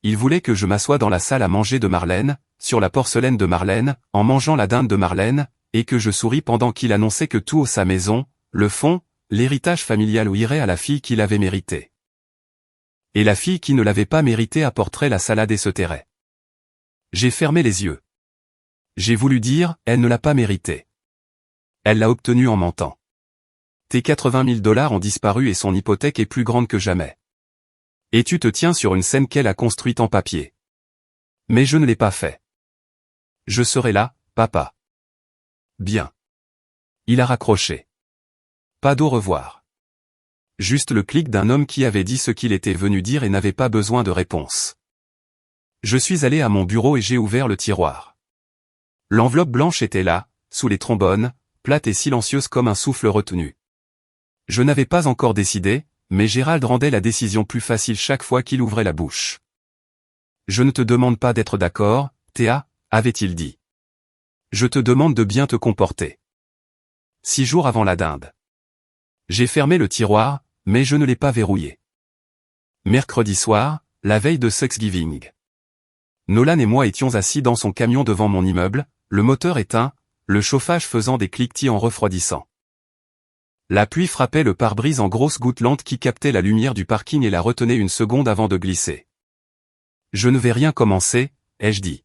Il voulait que je m'assoie dans la salle à manger de Marlène, sur la porcelaine de Marlène, en mangeant la dinde de Marlène, et que je souris pendant qu'il annonçait que tout sa maison, le fonds, l'héritage familial irait à la fille qui l'avait mérité. Et la fille qui ne l'avait pas mérité apporterait la salade et se tairait. J'ai fermé les yeux. J'ai voulu dire, elle ne l'a pas mérité. Elle l'a obtenu en mentant. Tes 80 000 $ ont disparu et son hypothèque est plus grande que jamais. Et tu te tiens sur une scène qu'elle a construite en papier. Mais je ne l'ai pas fait. Je serai là, papa. Bien. Il a raccroché. Pas d'au revoir. Juste le clic d'un homme qui avait dit ce qu'il était venu dire et n'avait pas besoin de réponse. Je suis allé à mon bureau et j'ai ouvert le tiroir. L'enveloppe blanche était là, sous les trombones, plate et silencieuse comme un souffle retenu. Je n'avais pas encore décidé, mais Gérald rendait la décision plus facile chaque fois qu'il ouvrait la bouche. Je ne te demande pas d'être d'accord, Théa, avait-il dit. Je te demande de bien te comporter. 6 jours avant la dinde. J'ai fermé le tiroir, mais je ne l'ai pas verrouillé. Mercredi soir, la veille de Thanksgiving. Nolan et moi étions assis dans son camion devant mon immeuble, le moteur éteint, le chauffage faisant des cliquetis en refroidissant. La pluie frappait le pare-brise en grosses gouttes lentes qui captaient la lumière du parking et la retenaient une seconde avant de glisser. Je ne vais rien commencer, ai-je dit.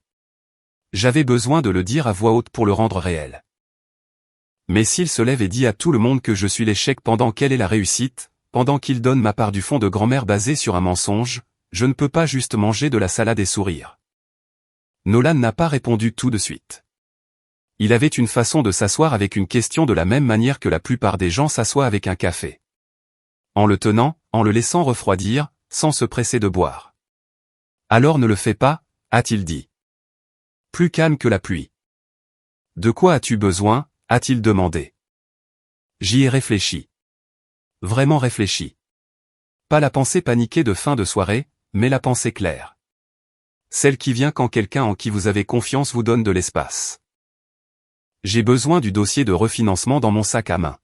J'avais besoin de le dire à voix haute pour le rendre réel. Mais s'il se lève et dit à tout le monde que je suis l'échec pendant qu'elle est la réussite, pendant qu'il donne ma part du fond de grand-mère basée sur un mensonge, je ne peux pas juste manger de la salade et sourire. Nolan n'a pas répondu tout de suite. Il avait une façon de s'asseoir avec une question de la même manière que la plupart des gens s'assoient avec un café. En le tenant, en le laissant refroidir, sans se presser de boire. Alors ne le fais pas, a-t-il dit. Plus calme que la pluie. De quoi as-tu besoin, a-t-il demandé. J'y ai réfléchi. Vraiment réfléchi. Pas la pensée paniquée de fin de soirée, mais la pensée claire. Celle qui vient quand quelqu'un en qui vous avez confiance vous donne de l'espace. J'ai besoin du dossier de refinancement dans mon sac à main.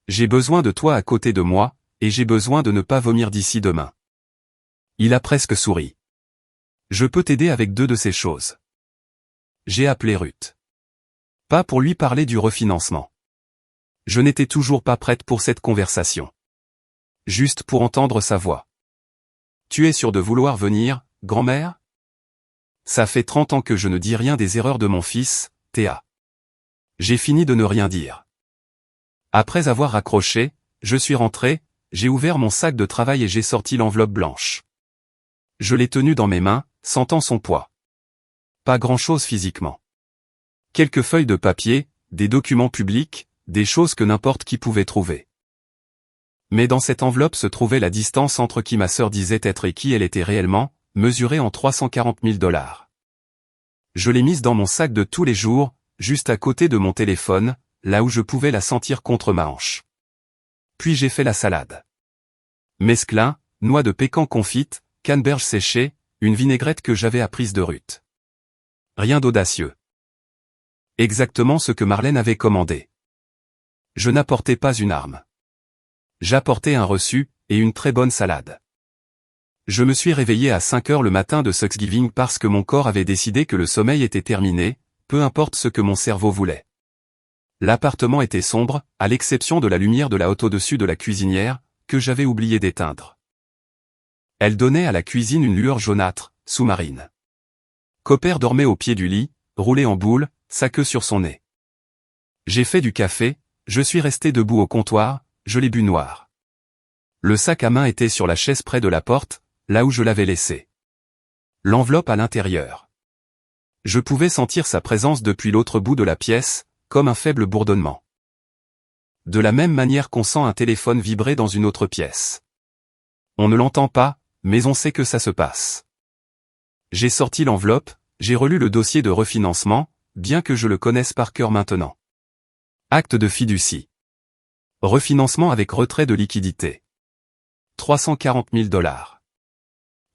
J'ai besoin de toi à côté de moi, et j'ai besoin de ne pas vomir d'ici demain. Il a presque souri. Je peux t'aider avec 2 de ces choses. J'ai appelé Ruth. Pas pour lui parler du refinancement. Je n'étais toujours pas prête pour cette conversation. Juste pour entendre sa voix. Tu es sûre de vouloir venir, grand-mère? Ça fait 30 ans que je ne dis rien des erreurs de mon fils, Théa. J'ai fini de ne rien dire. Après avoir raccroché, je suis rentré, j'ai ouvert mon sac de travail et j'ai sorti l'enveloppe blanche. Je l'ai tenue dans mes mains, sentant son poids. Pas grand-chose physiquement. Quelques feuilles de papier, des documents publics, des choses que n'importe qui pouvait trouver. Mais dans cette enveloppe se trouvait la distance entre qui ma sœur disait être et qui elle était réellement, mesurée en 340 000 $. Je l'ai mise dans mon sac de tous les jours, juste à côté de mon téléphone, là où je pouvais la sentir contre ma hanche. Puis j'ai fait la salade. Mesclun, noix de pécan confite, canneberge séchée, une vinaigrette que j'avais apprise de Ruth. Rien d'audacieux. Exactement ce que Marlène avait commandé. Je n'apportais pas une arme. J'apportais un reçu, et une très bonne salade. Je me suis réveillé à 5 heures le matin de Thanksgiving parce que mon corps avait décidé que le sommeil était terminé, peu importe ce que mon cerveau voulait. L'appartement était sombre, à l'exception de la lumière de la haute au-dessus de la cuisinière, que j'avais oublié d'éteindre. Elle donnait à la cuisine une lueur jaunâtre, sous-marine. Copper dormait au pied du lit, roulé en boule, sa queue sur son nez. J'ai fait du café, je suis resté debout au comptoir, je l'ai bu noir. Le sac à main était sur la chaise près de la porte, là où je l'avais laissé. L'enveloppe à l'intérieur. Je pouvais sentir sa présence depuis l'autre bout de la pièce, comme un faible bourdonnement. De la même manière qu'on sent un téléphone vibrer dans une autre pièce. On ne l'entend pas, mais on sait que ça se passe. J'ai sorti l'enveloppe, j'ai relu le dossier de refinancement, bien que je le connaisse par cœur maintenant. Acte de fiducie. Refinancement avec retrait de liquidité. 340 000 $.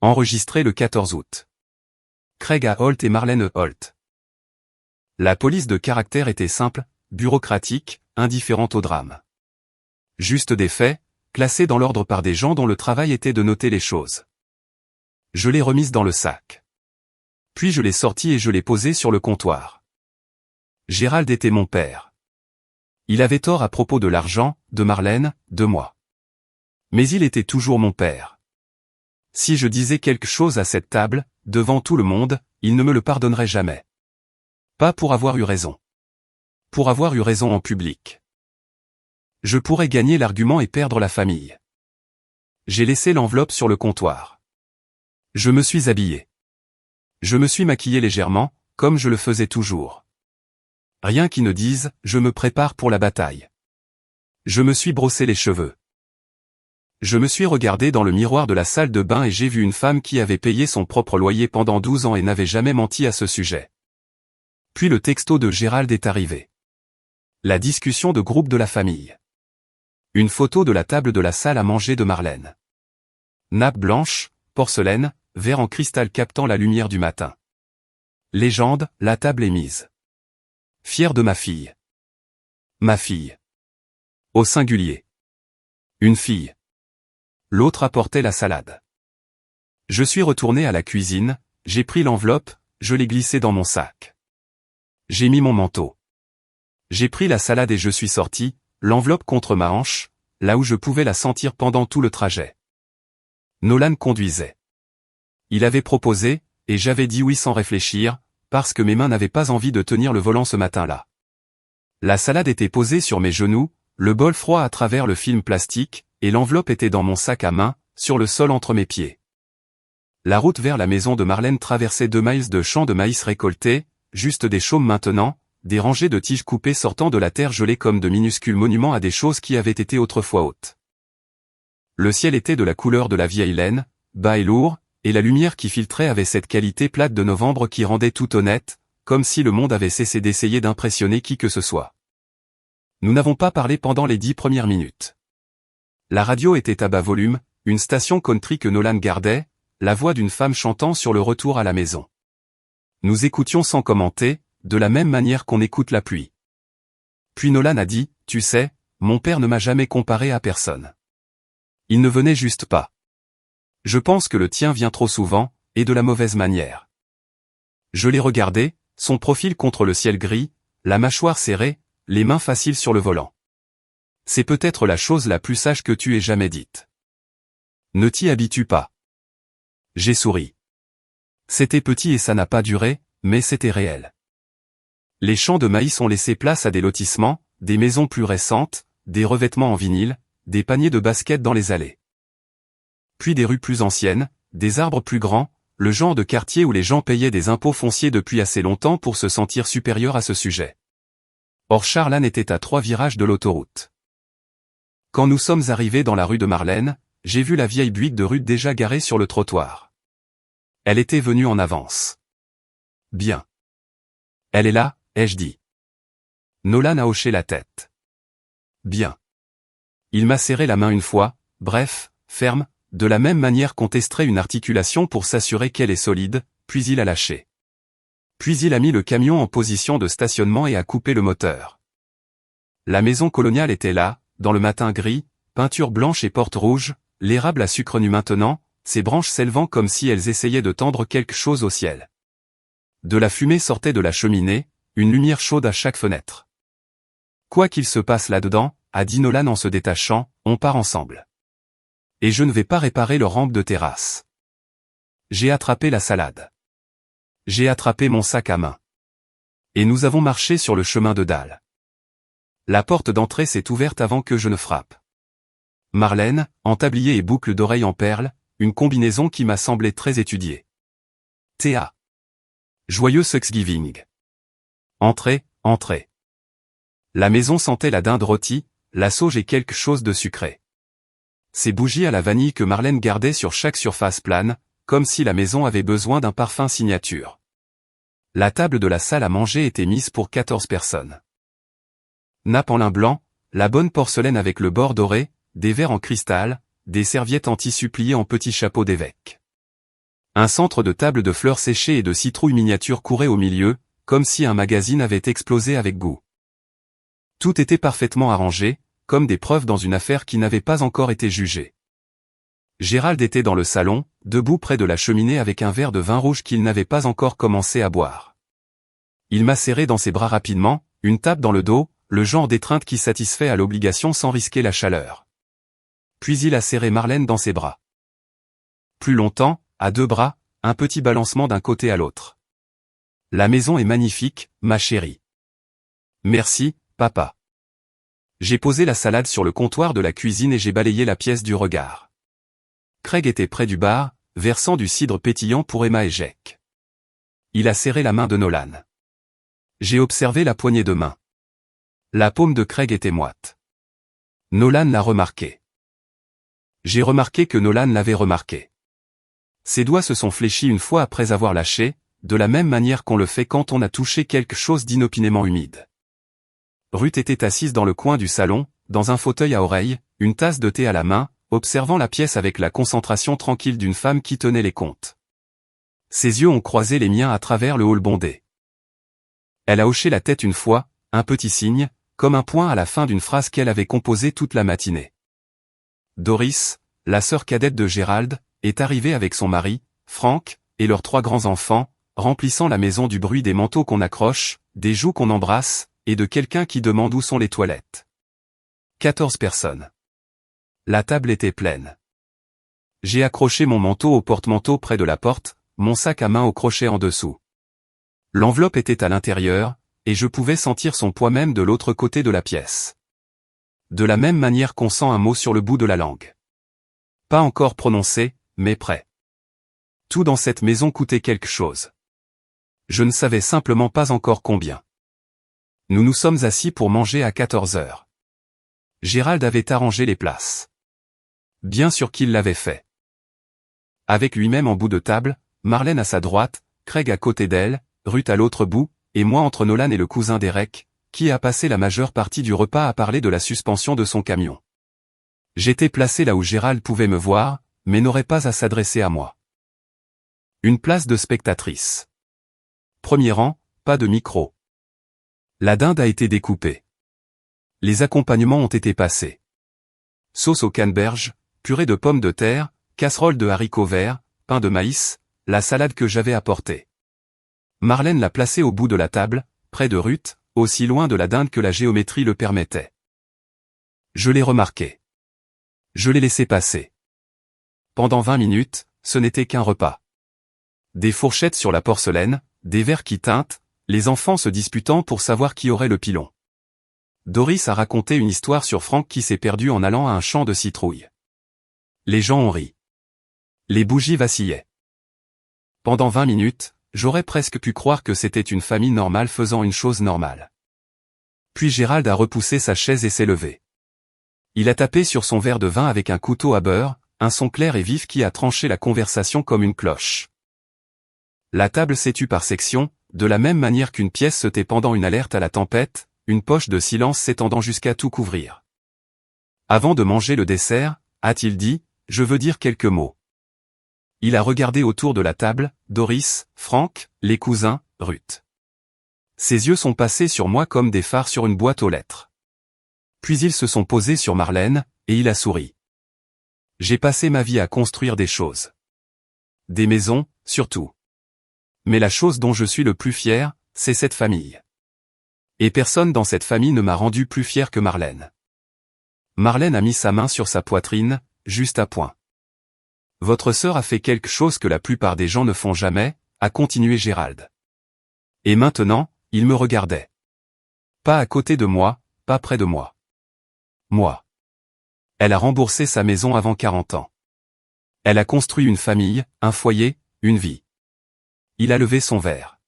Enregistré le 14 août. Craig A. Holt et Marlène Holt. La police de caractère était simple, bureaucratique, indifférente au drame. Juste des faits, classés dans l'ordre par des gens dont le travail était de noter les choses. Je l'ai remise dans le sac. Puis je l'ai sortie et je l'ai posée sur le comptoir. Gérald était mon père. Il avait tort à propos de l'argent, de Marlène, de moi. Mais il était toujours mon père. Si je disais quelque chose à cette table, devant tout le monde, il ne me le pardonnerait jamais. Pas pour avoir eu raison. Pour avoir eu raison en public. Je pourrais gagner l'argument et perdre la famille. J'ai laissé l'enveloppe sur le comptoir. Je me suis habillé. Je me suis maquillé légèrement, comme je le faisais toujours. Rien qui ne dise, je me prépare pour la bataille. Je me suis brossé les cheveux. Je me suis regardé dans le miroir de la salle de bain et j'ai vu une femme qui avait payé son propre loyer pendant 12 ans et n'avait jamais menti à ce sujet. Puis le texto de Gérald est arrivé. La discussion de groupe de la famille. Une photo de la table de la salle à manger de Marlène. Nappe blanche, porcelaine, verre en cristal captant la lumière du matin. Légende, la table est mise. Fier de ma fille. Ma fille. Au singulier. Une fille. L'autre apportait la salade. Je suis retourné à la cuisine, j'ai pris l'enveloppe, je l'ai glissée dans mon sac. J'ai mis mon manteau. J'ai pris la salade et je suis sorti, l'enveloppe contre ma hanche, là où je pouvais la sentir pendant tout le trajet. Nolan conduisait. Il avait proposé, et j'avais dit oui sans réfléchir, parce que mes mains n'avaient pas envie de tenir le volant ce matin-là. La salade était posée sur mes genoux, le bol froid à travers le film plastique, et l'enveloppe était dans mon sac à main, sur le sol entre mes pieds. La route vers la maison de Marlène traversait 2 miles de champs de maïs récoltés, juste des chaumes maintenant, des rangées de tiges coupées sortant de la terre gelée comme de minuscules monuments à des choses qui avaient été autrefois hautes. Le ciel était de la couleur de la vieille laine, bas et lourd, et la lumière qui filtrait avait cette qualité plate de novembre qui rendait tout honnête, comme si le monde avait cessé d'essayer d'impressionner qui que ce soit. Nous n'avons pas parlé pendant les 10 premières minutes. La radio était à bas volume, une station country que Nolan gardait, la voix d'une femme chantant sur le retour à la maison. Nous écoutions sans commenter, de la même manière qu'on écoute la pluie. Puis Nolan a dit, tu sais, mon père ne m'a jamais comparé à personne. Il ne venait juste pas. Je pense que le tien vient trop souvent, et de la mauvaise manière. Je l'ai regardé, son profil contre le ciel gris, la mâchoire serrée, les mains faciles sur le volant. C'est peut-être la chose la plus sage que tu aies jamais dite. Ne t'y habitue pas. J'ai souri. C'était petit et ça n'a pas duré, mais c'était réel. Les champs de maïs ont laissé place à des lotissements, des maisons plus récentes, des revêtements en vinyle, des paniers de basket dans les allées. Puis des rues plus anciennes, des arbres plus grands, le genre de quartier où les gens payaient des impôts fonciers depuis assez longtemps pour se sentir supérieurs à ce sujet. Or Charlanne était à 3 virages de l'autoroute. Quand nous sommes arrivés dans la rue de Marlène, j'ai vu la vieille Buick de Ruth déjà garée sur le trottoir. Elle était venue en avance. Bien. Elle est là, ai-je dit. Nolan a hoché la tête. Bien. Il m'a serré la main une fois, bref, ferme, de la même manière qu'on testerait une articulation pour s'assurer qu'elle est solide, puis il a lâché. Puis il a mis le camion en position de stationnement et a coupé le moteur. La maison coloniale était là, dans le matin gris, peinture blanche et porte rouge, l'érable à sucre nu maintenant, ses branches s'élevant comme si elles essayaient de tendre quelque chose au ciel. De la fumée sortait de la cheminée, une lumière chaude à chaque fenêtre. Quoi qu'il se passe là-dedans, a dit Nolan en se détachant, on part ensemble. Et je ne vais pas réparer leur rampe de terrasse. J'ai attrapé la salade. J'ai attrapé mon sac à main. Et nous avons marché sur le chemin de dalle. La porte d'entrée s'est ouverte avant que je ne frappe. Marlène, en tablier et boucle d'oreilles en perles, une combinaison qui m'a semblé très étudiée. Théa. Joyeux Thanksgiving. Entrez, entrez. La maison sentait la dinde rôtie, la sauge et quelque chose de sucré. Ces bougies à la vanille que Marlène gardait sur chaque surface plane, comme si la maison avait besoin d'un parfum signature. La table de la salle à manger était mise pour 14 personnes. Nappe en lin blanc, la bonne porcelaine avec le bord doré, des verres en cristal, des serviettes en tissu pliées en petits chapeaux d'évêque. Un centre de table de fleurs séchées et de citrouilles miniatures courait au milieu, comme si un magazine avait explosé avec goût. Tout était parfaitement arrangé, comme des preuves dans une affaire qui n'avait pas encore été jugée. Gérald était dans le salon, debout près de la cheminée avec un verre de vin rouge qu'il n'avait pas encore commencé à boire. Il m'a serré dans ses bras rapidement, une tape dans le dos, le genre d'étreinte qui satisfait à l'obligation sans risquer la chaleur. Puis il a serré Marlène dans ses bras. Plus longtemps, à deux bras, un petit balancement d'un côté à l'autre. La maison est magnifique, ma chérie. Merci, papa. J'ai posé la salade sur le comptoir de la cuisine et j'ai balayé la pièce du regard. Craig était près du bar, versant du cidre pétillant pour Emma et Jack. Il a serré la main de Nolan. J'ai observé la poignée de main. La paume de Craig était moite. Nolan l'a remarqué. J'ai remarqué que Nolan l'avait remarqué. Ses doigts se sont fléchis une fois après avoir lâché, de la même manière qu'on le fait quand on a touché quelque chose d'inopinément humide. Ruth était assise dans le coin du salon, dans un fauteuil à oreilles, une tasse de thé à la main, observant la pièce avec la concentration tranquille d'une femme qui tenait les comptes. Ses yeux ont croisé les miens à travers le hall bondé. Elle a hoché la tête une fois, un petit signe, comme un point à la fin d'une phrase qu'elle avait composée toute la matinée. Doris, la sœur cadette de Gérald, est arrivée avec son mari, Frank, et leurs 3 grands-enfants, remplissant la maison du bruit des manteaux qu'on accroche, des joues qu'on embrasse, et de quelqu'un qui demande où sont les toilettes. 14 personnes. La table était pleine. J'ai accroché mon manteau au porte-manteau près de la porte, mon sac à main au crochet en dessous. L'enveloppe était à l'intérieur, et je pouvais sentir son poids même de l'autre côté de la pièce. De la même manière qu'on sent un mot sur le bout de la langue. Pas encore prononcé, mais prêt. Tout dans cette maison coûtait quelque chose. Je ne savais simplement pas encore combien. Nous nous sommes assis pour manger à 14 heures. Gérald avait arrangé les places. Bien sûr qu'il l'avait fait. Avec lui-même en bout de table, Marlène à sa droite, Craig à côté d'elle, Ruth à l'autre bout, et moi entre Nolan et le cousin d'Eric, qui a passé la majeure partie du repas à parler de la suspension de son camion. J'étais placé là où Gérald pouvait me voir, mais n'aurait pas à s'adresser à moi. Une place de spectatrice. Premier rang, pas de micro. La dinde a été découpée. Les accompagnements ont été passés. Sauce au canneberge, purée de pommes de terre, casserole de haricots verts, pain de maïs, la salade que j'avais apportée. Marlène l'a placée au bout de la table, près de Ruth, aussi loin de la dinde que la géométrie le permettait. Je l'ai remarqué. Je l'ai laissé passer. Pendant 20 minutes, ce n'était qu'un repas. Des fourchettes sur la porcelaine, des verres qui tintent, les enfants se disputant pour savoir qui aurait le pilon. Doris a raconté une histoire sur Frank qui s'est perdu en allant à un champ de citrouilles. Les gens ont ri. Les bougies vacillaient. Pendant 20 minutes, j'aurais presque pu croire que c'était une famille normale faisant une chose normale. Puis Gérald a repoussé sa chaise et s'est levé. Il a tapé sur son verre de vin avec un couteau à beurre, un son clair et vif qui a tranché la conversation comme une cloche. La table s'est tue par section, de la même manière qu'une pièce se tait pendant une alerte à la tempête, une poche de silence s'étendant jusqu'à tout couvrir. Avant de manger le dessert, a-t-il dit, je veux dire quelques mots. Il a regardé autour de la table, Doris, Frank, les cousins, Ruth. Ses yeux sont passés sur moi comme des phares sur une boîte aux lettres. Puis ils se sont posés sur Marlène, et il a souri. J'ai passé ma vie à construire des choses. Des maisons, surtout. Mais la chose dont je suis le plus fier, c'est cette famille. Et personne dans cette famille ne m'a rendu plus fier que Marlène. Marlène a mis sa main sur sa poitrine, juste à point. Votre sœur a fait quelque chose que la plupart des gens ne font jamais, a continué Gérald. Et maintenant, il me regardait. Pas à côté de moi, pas près de moi. Moi. Elle a remboursé sa maison avant 40 ans. Elle a construit une famille, un foyer, une vie. Il a levé son verre.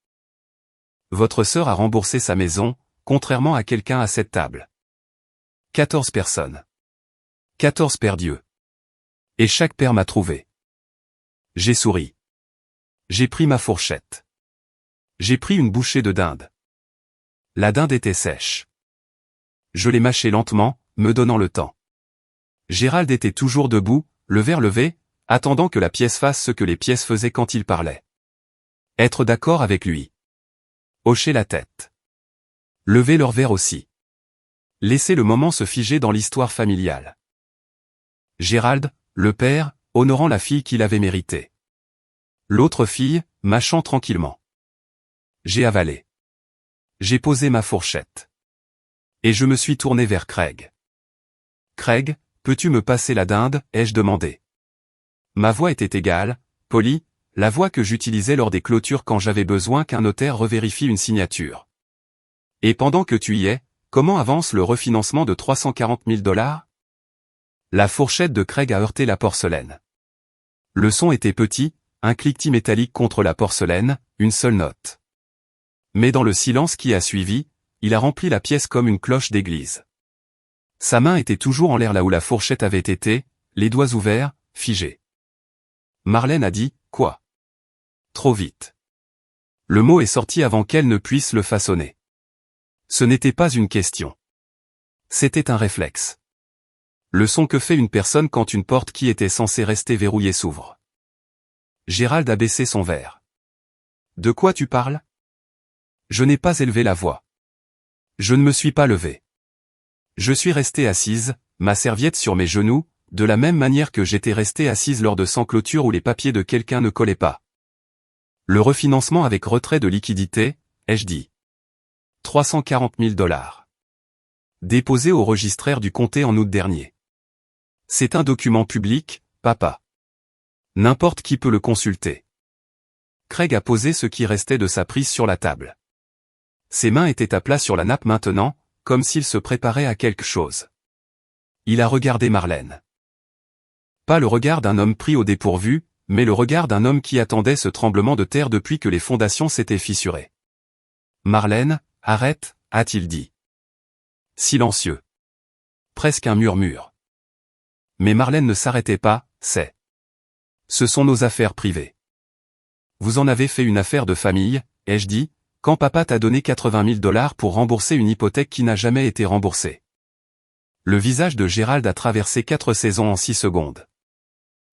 Votre sœur a remboursé sa maison, contrairement à quelqu'un à cette table. 14 personnes. 14 pères Dieu. Et chaque père m'a trouvé. J'ai souri. J'ai pris ma fourchette. J'ai pris une bouchée de dinde. La dinde était sèche. Je l'ai mâchée lentement, me donnant le temps. Gérald était toujours debout, le verre levé, attendant que la pièce fasse ce que les pièces faisaient quand il parlait. Être d'accord avec lui. Hocher la tête. Lever leur verre aussi. Laisser le moment se figer dans l'histoire familiale. Gérald, le père, honorant la fille qu'il avait méritée. L'autre fille, mâchant tranquillement. J'ai avalé. J'ai posé ma fourchette. Et je me suis tourné vers Craig. Craig, peux-tu me passer la dinde, ai-je demandé. Ma voix était égale, polie, la voix que j'utilisais lors des clôtures quand j'avais besoin qu'un notaire revérifie une signature. Et pendant que tu y es, comment avance le refinancement de 340 000 $? La fourchette de Craig a heurté la porcelaine. Le son était petit, un cliquetis métallique contre la porcelaine, une seule note. Mais dans le silence qui a suivi, il a rempli la pièce comme une cloche d'église. Sa main était toujours en l'air là où la fourchette avait été, les doigts ouverts, figés. Marlène a dit, « Quoi ?» Trop vite. Le mot est sorti avant qu'elle ne puisse le façonner. Ce n'était pas une question. C'était un réflexe. Le son que fait une personne quand une porte qui était censée rester verrouillée s'ouvre. Gérald a baissé son verre. « De quoi tu parles ? » Je n'ai pas élevé la voix. Je ne me suis pas levé. Je suis restée assise, ma serviette sur mes genoux, de la même manière que j'étais restée assise lors de 100 clôtures où les papiers de quelqu'un ne collaient pas. Le refinancement avec retrait de liquidité, ai-je dit. 340 000 $. Déposé au registraire du comté en août dernier. C'est un document public, papa. N'importe qui peut le consulter. Craig a posé ce qui restait de sa prise sur la table. Ses mains étaient à plat sur la nappe maintenant, comme s'il se préparait à quelque chose. Il a regardé Marlène. Pas le regard d'un homme pris au dépourvu, mais le regard d'un homme qui attendait ce tremblement de terre depuis que les fondations s'étaient fissurées. « Marlène, arrête », a-t-il dit. Silencieux. Presque un murmure. Mais Marlène ne s'arrêtait pas, c'est. Ce sont nos affaires privées. Vous en avez fait une affaire de famille, ai-je dit, quand papa t'a donné 80 000 $ pour rembourser une hypothèque qui n'a jamais été remboursée. Le visage de Gérald a traversé 4 saisons en 6 secondes.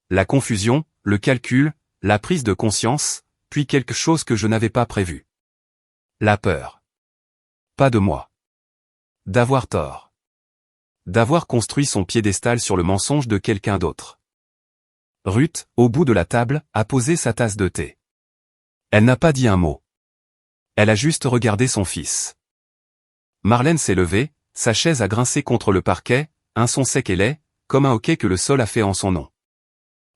La confusion, le calcul, la prise de conscience, puis quelque chose que je n'avais pas prévu. La peur. Pas de moi. D'avoir tort. D'avoir construit son piédestal sur le mensonge de quelqu'un d'autre. Ruth, au bout de la table, a posé sa tasse de thé. Elle n'a pas dit un mot. Elle a juste regardé son fils. Marlène s'est levée, sa chaise a grincé contre le parquet, un son sec et laid, comme un hoquet que le sol a fait en son nom.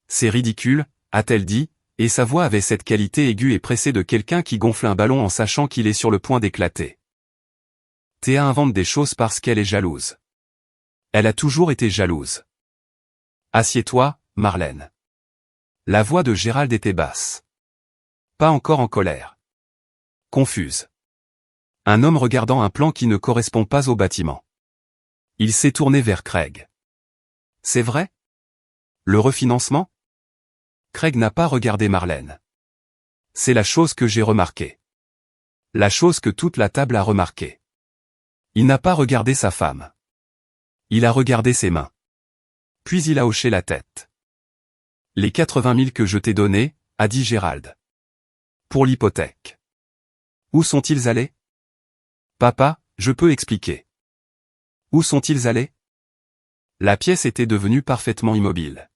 C'est ridicule, a-t-elle dit, et sa voix avait cette qualité aiguë et pressée de quelqu'un qui gonfle un ballon en sachant qu'il est sur le point d'éclater. Théa invente des choses parce qu'elle est jalouse. Elle a toujours été jalouse. Assieds-toi, Marlène. La voix de Gérald était basse. Pas encore en colère. Confuse. Un homme regardant un plan qui ne correspond pas au bâtiment. Il s'est tourné vers Craig. C'est vrai ? Le refinancement ? Craig n'a pas regardé Marlène. C'est la chose que j'ai remarquée. La chose que toute la table a remarquée. Il n'a pas regardé sa femme. Il a regardé ses mains. Puis il a hoché la tête. Les 80 000 que je t'ai donnés, a dit Gérald. Pour l'hypothèque. Où sont-ils allés ? Papa, je peux expliquer. Où sont-ils allés ? La pièce était devenue parfaitement immobile.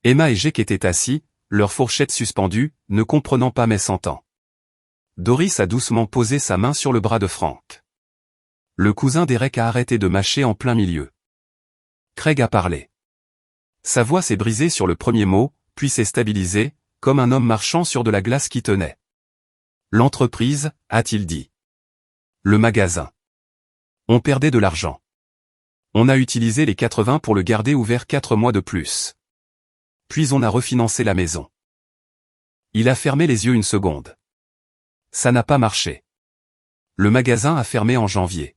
Emma et Jake étaient assis, leurs fourchettes suspendues, ne comprenant pas mais sentant. Doris a doucement posé sa main sur le bras de Frank. Le cousin d'Eric a arrêté de mâcher en plein milieu. Craig a parlé. Sa voix s'est brisée sur le premier mot, puis s'est stabilisée, comme un homme marchant sur de la glace qui tenait. L'entreprise, a-t-il dit. Le magasin. On perdait de l'argent. On a utilisé les 80 pour le garder ouvert 4 mois de plus. Puis on a refinancé la maison. Il a fermé les yeux une seconde. Ça n'a pas marché. Le magasin a fermé en janvier.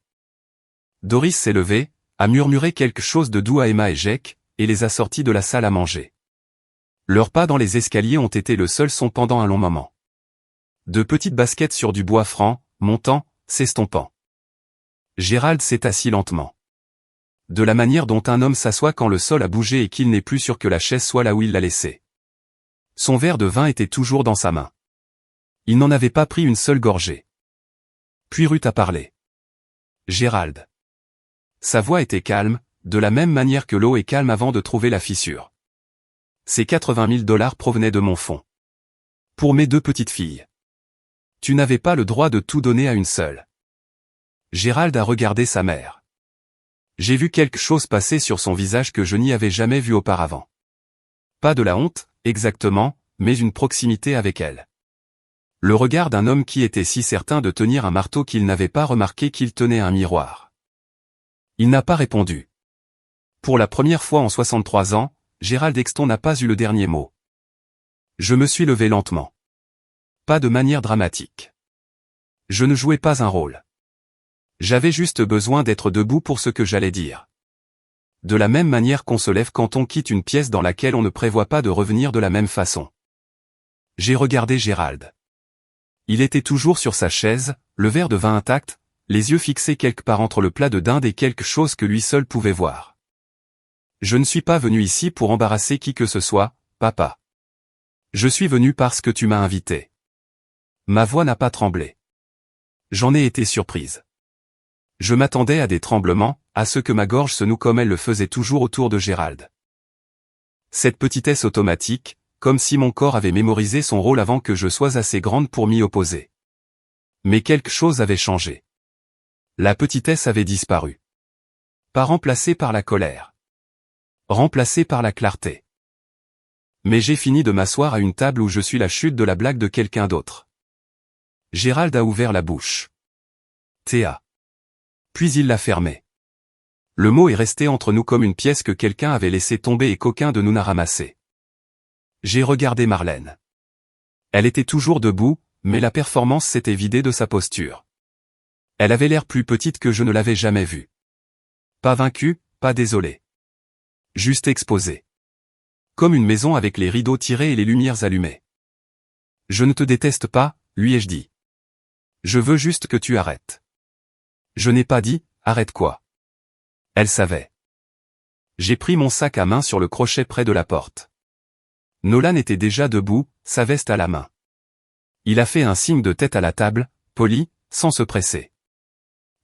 Doris s'est levée, a murmuré quelque chose de doux à Emma et Jake, et les a sortis de la salle à manger. Leurs pas dans les escaliers ont été le seul son pendant un long moment. De petites baskets sur du bois franc, montant, s'estompant. Gérald s'est assis lentement. De la manière dont un homme s'assoit quand le sol a bougé et qu'il n'est plus sûr que la chaise soit là où il l'a laissée. Son verre de vin était toujours dans sa main. Il n'en avait pas pris une seule gorgée. Puis Ruth a parlé. Gérald. Sa voix était calme, de la même manière que l'eau est calme avant de trouver la fissure. Ces 80 000 $ provenaient de mon fonds. Pour mes 2 petites filles. Tu n'avais pas le droit de tout donner à une seule. Gérald a regardé sa mère. J'ai vu quelque chose passer sur son visage que je n'y avais jamais vu auparavant. Pas de la honte, exactement, mais une proximité avec elle. Le regard d'un homme qui était si certain de tenir un marteau qu'il n'avait pas remarqué qu'il tenait un miroir. Il n'a pas répondu. Pour la première fois en 63 ans, Gérald Exton n'a pas eu le dernier mot. Je me suis levé lentement. Pas de manière dramatique. Je ne jouais pas un rôle. J'avais juste besoin d'être debout pour ce que j'allais dire. De la même manière qu'on se lève quand on quitte une pièce dans laquelle on ne prévoit pas de revenir de la même façon. J'ai regardé Gérald. Il était toujours sur sa chaise, le verre de vin intact, les yeux fixés quelque part entre le plat de dinde et quelque chose que lui seul pouvait voir. Je ne suis pas venu ici pour embarrasser qui que ce soit, papa. Je suis venu parce que tu m'as invité. Ma voix n'a pas tremblé. J'en ai été surprise. Je m'attendais à des tremblements, à ce que ma gorge se noue comme elle le faisait toujours autour de Gérald. Cette petitesse automatique, comme si mon corps avait mémorisé son rôle avant que je sois assez grande pour m'y opposer. Mais quelque chose avait changé. La petitesse avait disparu. Pas remplacée par la colère. Remplacée par la clarté. Mais j'ai fini de m'asseoir à une table où je suis la chute de la blague de quelqu'un d'autre. Gérald a ouvert la bouche. Théa. Puis il l'a fermée. Le mot est resté entre nous comme une pièce que quelqu'un avait laissé tomber et qu'aucun de nous n'a ramassée. J'ai regardé Marlène. Elle était toujours debout, mais la performance s'était vidée de sa posture. Elle avait l'air plus petite que je ne l'avais jamais vue. Pas vaincue, pas désolée. Juste exposée. Comme une maison avec les rideaux tirés et les lumières allumées. Je ne te déteste pas, lui ai-je dit. Je veux juste que tu arrêtes. Je n'ai pas dit, arrête quoi. Elle savait. J'ai pris mon sac à main sur le crochet près de la porte. Nolan était déjà debout, sa veste à la main. Il a fait un signe de tête à la table, poli, sans se presser.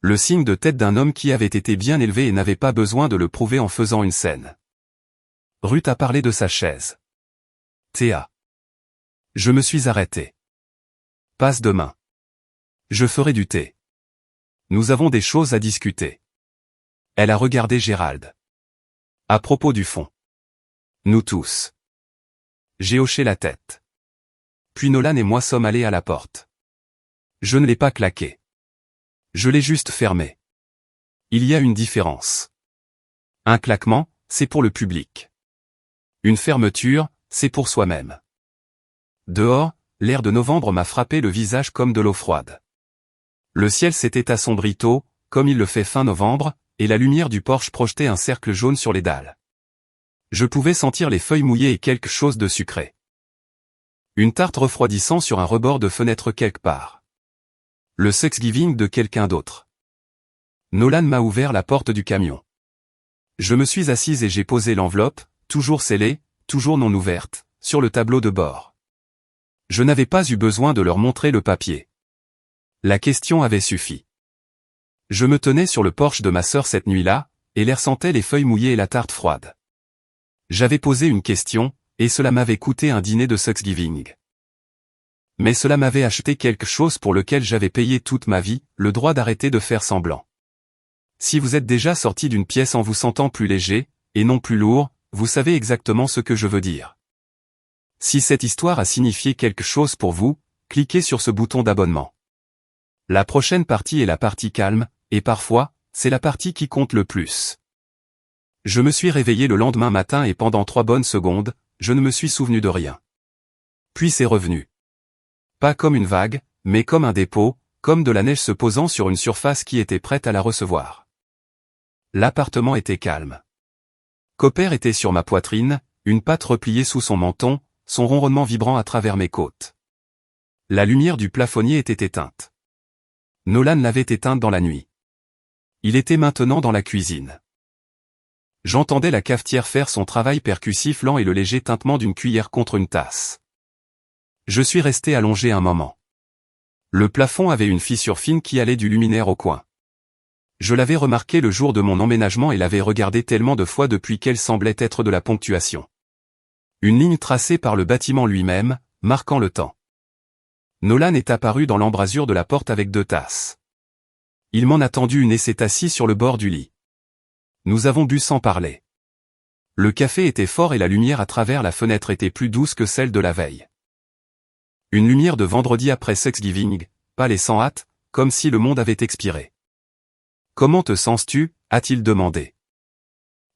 Le signe de tête d'un homme qui avait été bien élevé et n'avait pas besoin de le prouver en faisant une scène. Ruth a parlé de sa chaise. Théa. Je me suis arrêté. Passe demain. Je ferai du thé. Nous avons des choses à discuter. Elle a regardé Gérald. À propos du fond. Nous tous. J'ai hoché la tête. Puis Nolan et moi sommes allés à la porte. Je ne l'ai pas claquée. Je l'ai juste fermée. Il y a une différence. Un claquement, c'est pour le public. Une fermeture, c'est pour soi-même. Dehors, l'air de novembre m'a frappé le visage comme de l'eau froide. Le ciel s'était assombri tôt, comme il le fait fin novembre, et la lumière du porche projetait un cercle jaune sur les dalles. Je pouvais sentir les feuilles mouillées et quelque chose de sucré. Une tarte refroidissant sur un rebord de fenêtre quelque part. Le Thanksgiving de quelqu'un d'autre. Nolan m'a ouvert la porte du camion. Je me suis assise et j'ai posé l'enveloppe, toujours scellée, toujours non ouverte, sur le tableau de bord. Je n'avais pas eu besoin de leur montrer le papier. La question avait suffi. Je me tenais sur le porche de ma sœur cette nuit-là, et l'air sentait les feuilles mouillées et la tarte froide. J'avais posé une question, et cela m'avait coûté un dîner de Thanksgiving. Mais cela m'avait acheté quelque chose pour lequel j'avais payé toute ma vie, le droit d'arrêter de faire semblant. Si vous êtes déjà sorti d'une pièce en vous sentant plus léger, et non plus lourd, vous savez exactement ce que je veux dire. Si cette histoire a signifié quelque chose pour vous, cliquez sur ce bouton d'abonnement. La prochaine partie est la partie calme, et parfois, c'est la partie qui compte le plus. Je me suis réveillé le lendemain matin et pendant 3 bonnes secondes, je ne me suis souvenu de rien. Puis c'est revenu. Pas comme une vague, mais comme un dépôt, comme de la neige se posant sur une surface qui était prête à la recevoir. L'appartement était calme. Copper était sur ma poitrine, une patte repliée sous son menton, son ronronnement vibrant à travers mes côtes. La lumière du plafonnier était éteinte. Nolan l'avait éteinte dans la nuit. Il était maintenant dans la cuisine. J'entendais la cafetière faire son travail percussif lent et le léger tintement d'une cuillère contre une tasse. Je suis resté allongé un moment. Le plafond avait une fissure fine qui allait du luminaire au coin. Je l'avais remarqué le jour de mon emménagement et l'avais regardée tellement de fois depuis qu'elle semblait être de la ponctuation. Une ligne tracée par le bâtiment lui-même, marquant le temps. Nolan est apparu dans l'embrasure de la porte avec 2 tasses. Il m'en a tendu une et s'est assis sur le bord du lit. Nous avons bu sans parler. Le café était fort et la lumière à travers la fenêtre était plus douce que celle de la veille. Une lumière de vendredi après Thanksgiving, pâle et sans hâte, comme si le monde avait expiré. « Comment te sens-tu » a-t-il demandé.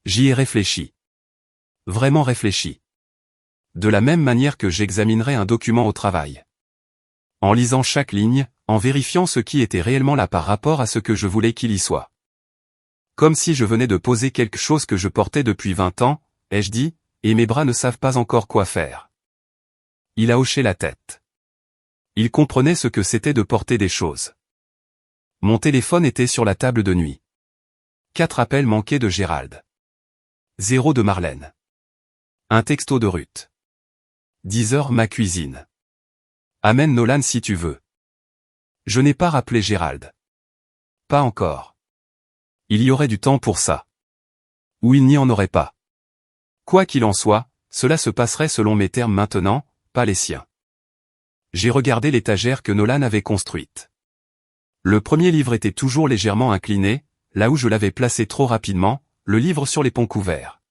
J'y ai réfléchi. Vraiment réfléchi. De la même manière que j'examinerais un document au travail. En lisant chaque ligne, en vérifiant ce qui était réellement là par rapport à ce que je voulais qu'il y soit. Comme si je venais de poser quelque chose que je portais depuis 20 ans, ai-je dit, et mes bras ne savent pas encore quoi faire. Il a hoché la tête. Il comprenait ce que c'était de porter des choses. Mon téléphone était sur la table de nuit. 4 appels manqués de Gérald. 0 de Marlène. Un texto de Ruth. 10 heures ma cuisine. Amène Nolan si tu veux. Je n'ai pas rappelé Gérald. Pas encore. Il y aurait du temps pour ça. Ou il n'y en aurait pas. Quoi qu'il en soit, cela se passerait selon mes termes maintenant, pas les siens. J'ai regardé l'étagère que Nolan avait construite. Le premier livre était toujours légèrement incliné, là où je l'avais placé trop rapidement, le livre sur les ponts couverts.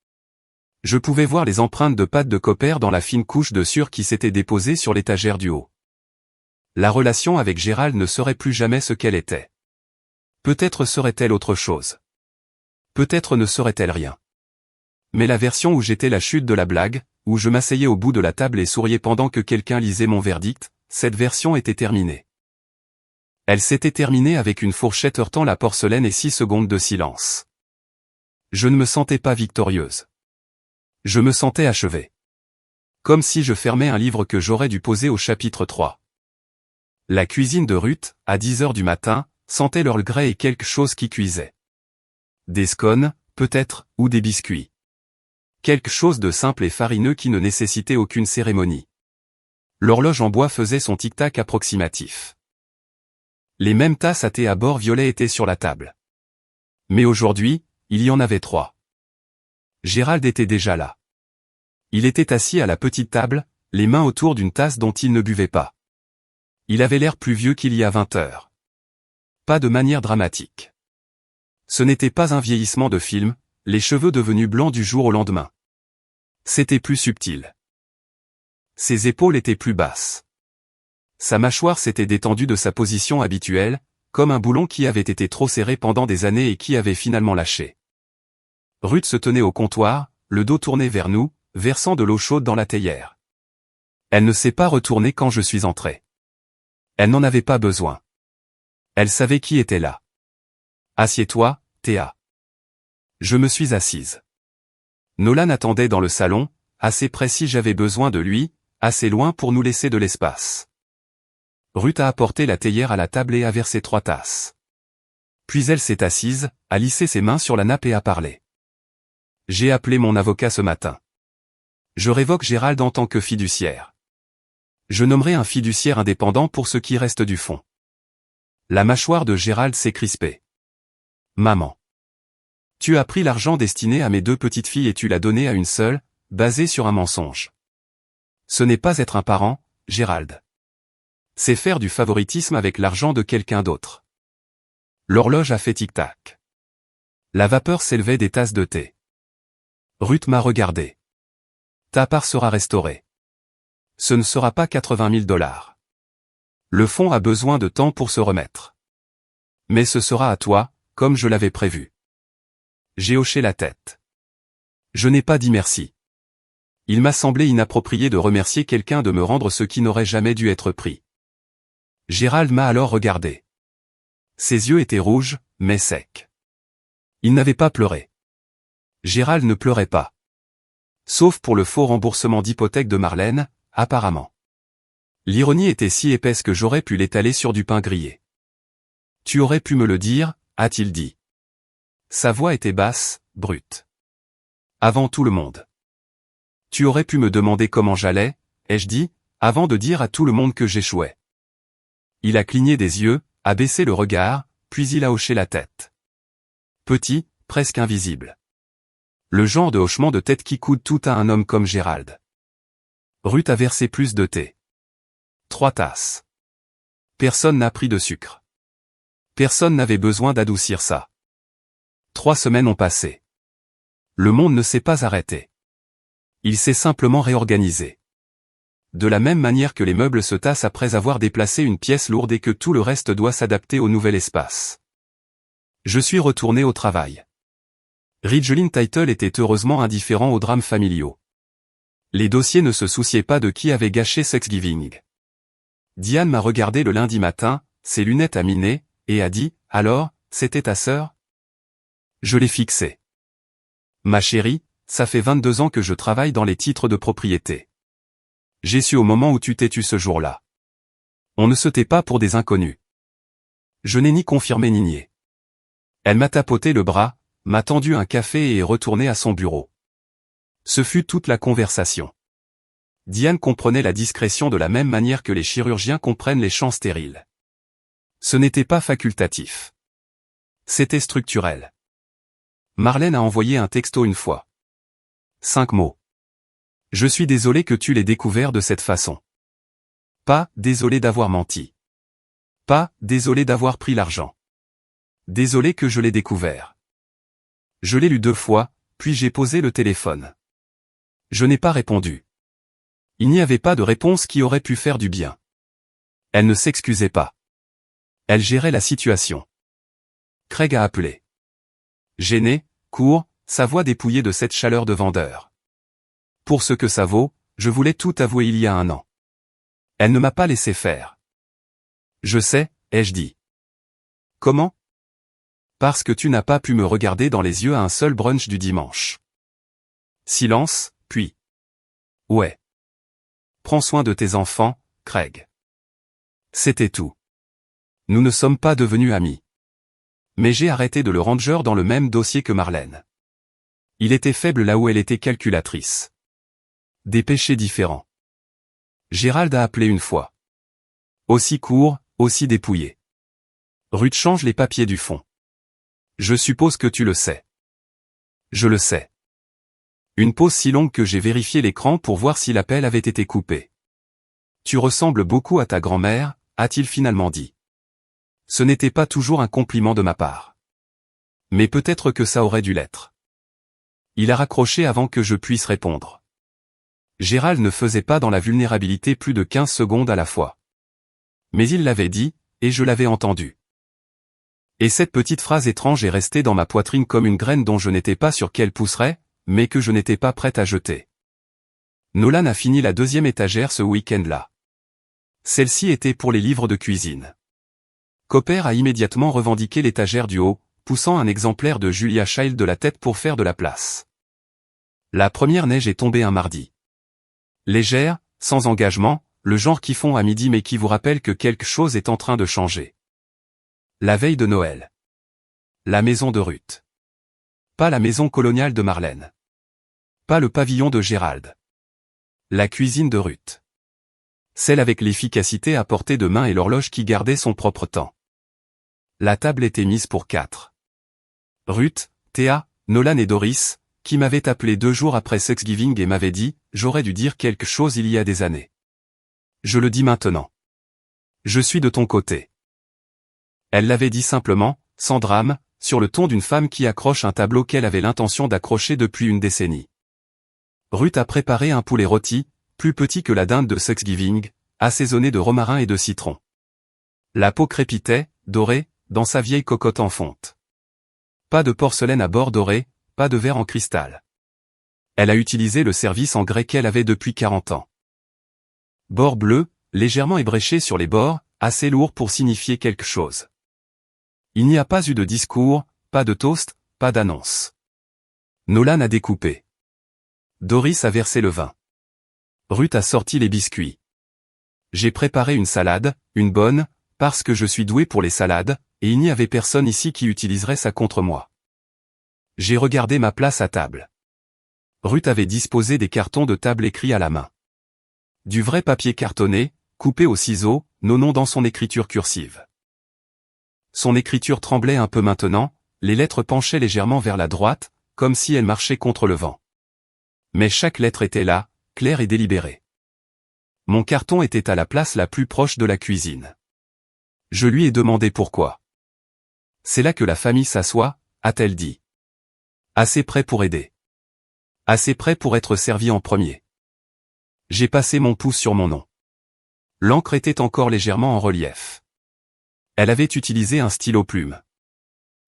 Je pouvais voir les empreintes de pâte de Cooper dans la fine couche de sueur qui s'était déposée sur l'étagère du haut. La relation avec Gérald ne serait plus jamais ce qu'elle était. Peut-être serait-elle autre chose. Peut-être ne serait-elle rien. Mais la version où j'étais la chute de la blague, où je m'asseyais au bout de la table et souriais pendant que quelqu'un lisait mon verdict, cette version était terminée. Elle s'était terminée avec une fourchette heurtant la porcelaine et 6 secondes de silence. Je ne me sentais pas victorieuse. Je me sentais achevée. Comme si je fermais un livre que j'aurais dû poser au chapitre 3. La cuisine de Ruth, à 10 heures du matin, sentait l'Earl Grey et quelque chose qui cuisait. Des scones, peut-être, ou des biscuits. Quelque chose de simple et farineux qui ne nécessitait aucune cérémonie. L'horloge en bois faisait son tic-tac approximatif. Les mêmes tasses à thé à bord violet étaient sur la table. Mais aujourd'hui, il y en avait 3. Gérald était déjà là. Il était assis à la petite table, les mains autour d'une tasse dont il ne buvait pas. Il avait l'air plus vieux qu'il y a 20 heures. Pas de manière dramatique. Ce n'était pas un vieillissement de film, les cheveux devenus blancs du jour au lendemain. C'était plus subtil. Ses épaules étaient plus basses. Sa mâchoire s'était détendue de sa position habituelle, comme un boulon qui avait été trop serré pendant des années et qui avait finalement lâché. Ruth se tenait au comptoir, le dos tourné vers nous, versant de l'eau chaude dans la théière. Elle ne s'est pas retournée quand je suis entré. Elle n'en avait pas besoin. Elle savait qui était là. Assieds-toi, Théa. Je me suis assise. Nolan attendait dans le salon, assez près si j'avais besoin de lui, assez loin pour nous laisser de l'espace. Ruth a apporté la théière à la table et a versé 3 tasses. Puis elle s'est assise, a lissé ses mains sur la nappe et a parlé. J'ai appelé mon avocat ce matin. Je révoque Gérald en tant que fiduciaire. Je nommerai un fiduciaire indépendant pour ce qui reste du fonds. La mâchoire de Gérald s'est crispée. Maman. Tu as pris l'argent destiné à mes 2 petites filles et tu l'as donné à une seule, basé sur un mensonge. Ce n'est pas être un parent, Gérald. C'est faire du favoritisme avec l'argent de quelqu'un d'autre. L'horloge a fait tic-tac. La vapeur s'élevait des tasses de thé. Ruth m'a regardé. Ta part sera restaurée. Ce ne sera pas 80 000 $. Le fonds a besoin de temps pour se remettre. Mais ce sera à toi, comme je l'avais prévu. J'ai hoché la tête. Je n'ai pas dit merci. Il m'a semblé inapproprié de remercier quelqu'un de me rendre ce qui n'aurait jamais dû être pris. Gérald m'a alors regardé. Ses yeux étaient rouges, mais secs. Il n'avait pas pleuré. Gérald ne pleurait pas. Sauf pour le faux remboursement d'hypothèque de Marlène, apparemment. L'ironie était si épaisse que j'aurais pu l'étaler sur du pain grillé. Tu aurais pu me le dire, a-t-il dit. Sa voix était basse, brute. Avant tout le monde. Tu aurais pu me demander comment j'allais, ai-je dit, avant de dire à tout le monde que j'échouais. Il a cligné des yeux, a baissé le regard, puis il a hoché la tête. Petit, presque invisible. Le genre de hochement de tête qui coûte tout à un homme comme Gérald. Ruth a versé plus de thé. 3 tasses. Personne n'a pris de sucre. Personne n'avait besoin d'adoucir ça. 3 semaines ont passé. Le monde ne s'est pas arrêté. Il s'est simplement réorganisé. De la même manière que les meubles se tassent après avoir déplacé une pièce lourde et que tout le reste doit s'adapter au nouvel espace. Je suis retourné au travail. Ridgeline Title était heureusement indifférent aux drames familiaux. Les dossiers ne se souciaient pas de qui avait gâché Thanksgiving. Diane m'a regardé le lundi matin, ses lunettes à mi-nez, et a dit « Alors, c'était ta sœur ?» Je l'ai fixé. Ma chérie, ça fait 22 ans que je travaille dans les titres de propriété. J'ai su au moment où tu t'es tue ce jour-là. On ne se tait pas pour des inconnus. Je n'ai ni confirmé ni nié. Elle m'a tapoté le bras, m'a tendu un café et est retournée à son bureau. Ce fut toute la conversation. Diane comprenait la discrétion de la même manière que les chirurgiens comprennent les champs stériles. Ce n'était pas facultatif. C'était structurel. Marlène a envoyé un texto une fois. 5 mots. Je suis désolé que tu l'aies découvert de cette façon. Pas désolé d'avoir menti. Pas désolé d'avoir pris l'argent. Désolé que je l'ai découvert. Je l'ai lu 2 fois, puis j'ai posé le téléphone. Je n'ai pas répondu. Il n'y avait pas de réponse qui aurait pu faire du bien. Elle ne s'excusait pas. Elle gérait la situation. Craig a appelé. Gêné, court, sa voix dépouillée de cette chaleur de vendeur. Pour ce que ça vaut, je voulais tout avouer il y a 1 an. Elle ne m'a pas laissé faire. Je sais, ai-je dit. Comment ? Parce que tu n'as pas pu me regarder dans les yeux à un seul brunch du dimanche. Silence, puis. Ouais. Prends soin de tes enfants, Craig. C'était tout. Nous ne sommes pas devenus amis. Mais j'ai arrêté de le ranger dans le même dossier que Marlène. Il était faible là où elle était calculatrice. Des péchés différents. Gérald a appelé une fois. Aussi court, aussi dépouillé. Ruth change les papiers du fond. Je suppose que tu le sais. Je le sais. Une pause si longue que j'ai vérifié l'écran pour voir si l'appel avait été coupé. Tu ressembles beaucoup à ta grand-mère, a-t-il finalement dit. Ce n'était pas toujours un compliment de ma part. Mais peut-être que ça aurait dû l'être. Il a raccroché avant que je puisse répondre. Gérald ne faisait pas dans la vulnérabilité plus de 15 secondes à la fois. Mais il l'avait dit, et je l'avais entendu. Et cette petite phrase étrange est restée dans ma poitrine comme une graine dont je n'étais pas sûr qu'elle pousserait, mais que je n'étais pas prête à jeter. Nolan a fini la 2e étagère ce week-end-là. Celle-ci était pour les livres de cuisine. Cooper a immédiatement revendiqué l'étagère du haut, poussant un exemplaire de Julia Child de la tête pour faire de la place. La première neige est tombée un mardi. Légère, sans engagement, le genre qui fond à midi mais qui vous rappelle que quelque chose est en train de changer. La veille de Noël. La maison de Ruth. Pas la maison coloniale de Marlène. Pas le pavillon de Gérald. La cuisine de Ruth. Celle avec l'efficacité à portée de main et l'horloge qui gardait son propre temps. La table était mise pour 4. Ruth, Théa, Nolan et Doris, qui m'avaient appelé 2 jours après Thanksgiving et m'avaient dit « J'aurais dû dire quelque chose il y a des années. Je le dis maintenant. Je suis de ton côté. » Elle l'avait dit simplement, sans drame, sur le ton d'une femme qui accroche un tableau qu'elle avait l'intention d'accrocher depuis une décennie. Ruth a préparé un poulet rôti, plus petit que la dinde de Thanksgiving, assaisonné de romarin et de citron. La peau crépitait, dorée, dans sa vieille cocotte en fonte. Pas de porcelaine à bord doré, pas de verre en cristal. Elle a utilisé le service en grès qu'elle avait depuis 40 ans. Bord bleu, légèrement ébréché sur les bords, assez lourd pour signifier quelque chose. Il n'y a pas eu de discours, pas de toast, pas d'annonce. Nolan a découpé. Doris a versé le vin. Ruth a sorti les biscuits. J'ai préparé une salade, une bonne, parce que je suis doué pour les salades, et il n'y avait personne ici qui utiliserait ça contre moi. J'ai regardé ma place à table. Ruth avait disposé des cartons de table écrits à la main. Du vrai papier cartonné, coupé au ciseau, nos noms dans son écriture cursive. Son écriture tremblait un peu maintenant, les lettres penchaient légèrement vers la droite, comme si elles marchaient contre le vent. Mais chaque lettre était là, claire et délibérée. Mon carton était à la place la plus proche de la cuisine. Je lui ai demandé pourquoi. C'est là que la famille s'assoit, a-t-elle dit. Assez près pour aider. Assez près pour être servi en premier. J'ai passé mon pouce sur mon nom. L'encre était encore légèrement en relief. Elle avait utilisé un stylo plume.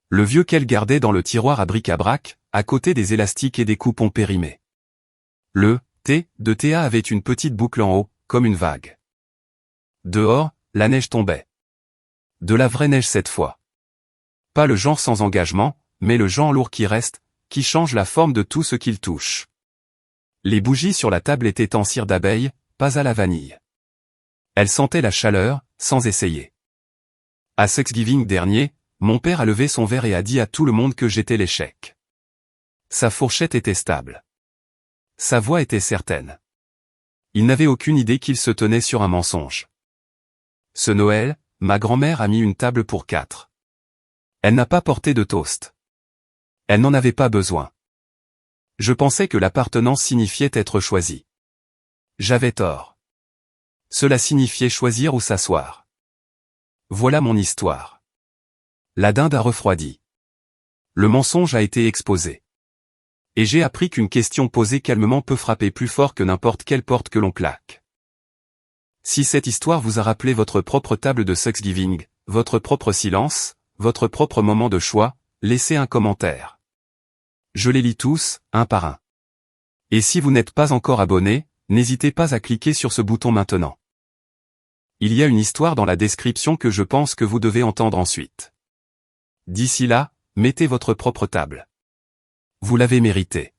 Le vieux qu'elle gardait dans le tiroir à bric-à-brac, à côté des élastiques et des coupons périmés. Le « T » de Théa avait une petite boucle en haut, comme une vague. Dehors, la neige tombait. De la vraie neige cette fois. Pas le genre sans engagement, mais le genre lourd qui reste, qui change la forme de tout ce qu'il touche. Les bougies sur la table étaient en cire d'abeille, pas à la vanille. Elle sentait la chaleur, sans essayer. À Thanksgiving dernier, mon père a levé son verre et a dit à tout le monde que j'étais l'échec. Sa fourchette était stable. Sa voix était certaine. Il n'avait aucune idée qu'il se tenait sur un mensonge. Ce Noël, ma grand-mère a mis une table pour 4. Elle n'a pas porté de toast. Elle n'en avait pas besoin. Je pensais que l'appartenance signifiait être choisi. J'avais tort. Cela signifiait choisir où s'asseoir. Voilà mon histoire. La dinde a refroidi. Le mensonge a été exposé. Et j'ai appris qu'une question posée calmement peut frapper plus fort que n'importe quelle porte que l'on claque. Si cette histoire vous a rappelé votre propre table de Thanksgiving, votre propre silence, votre propre moment de choix, laissez un commentaire. Je les lis tous, un par un. Et si vous n'êtes pas encore abonné, n'hésitez pas à cliquer sur ce bouton maintenant. Il y a une histoire dans la description que je pense que vous devez entendre ensuite. D'ici là, mettez votre propre table. Vous l'avez mérité.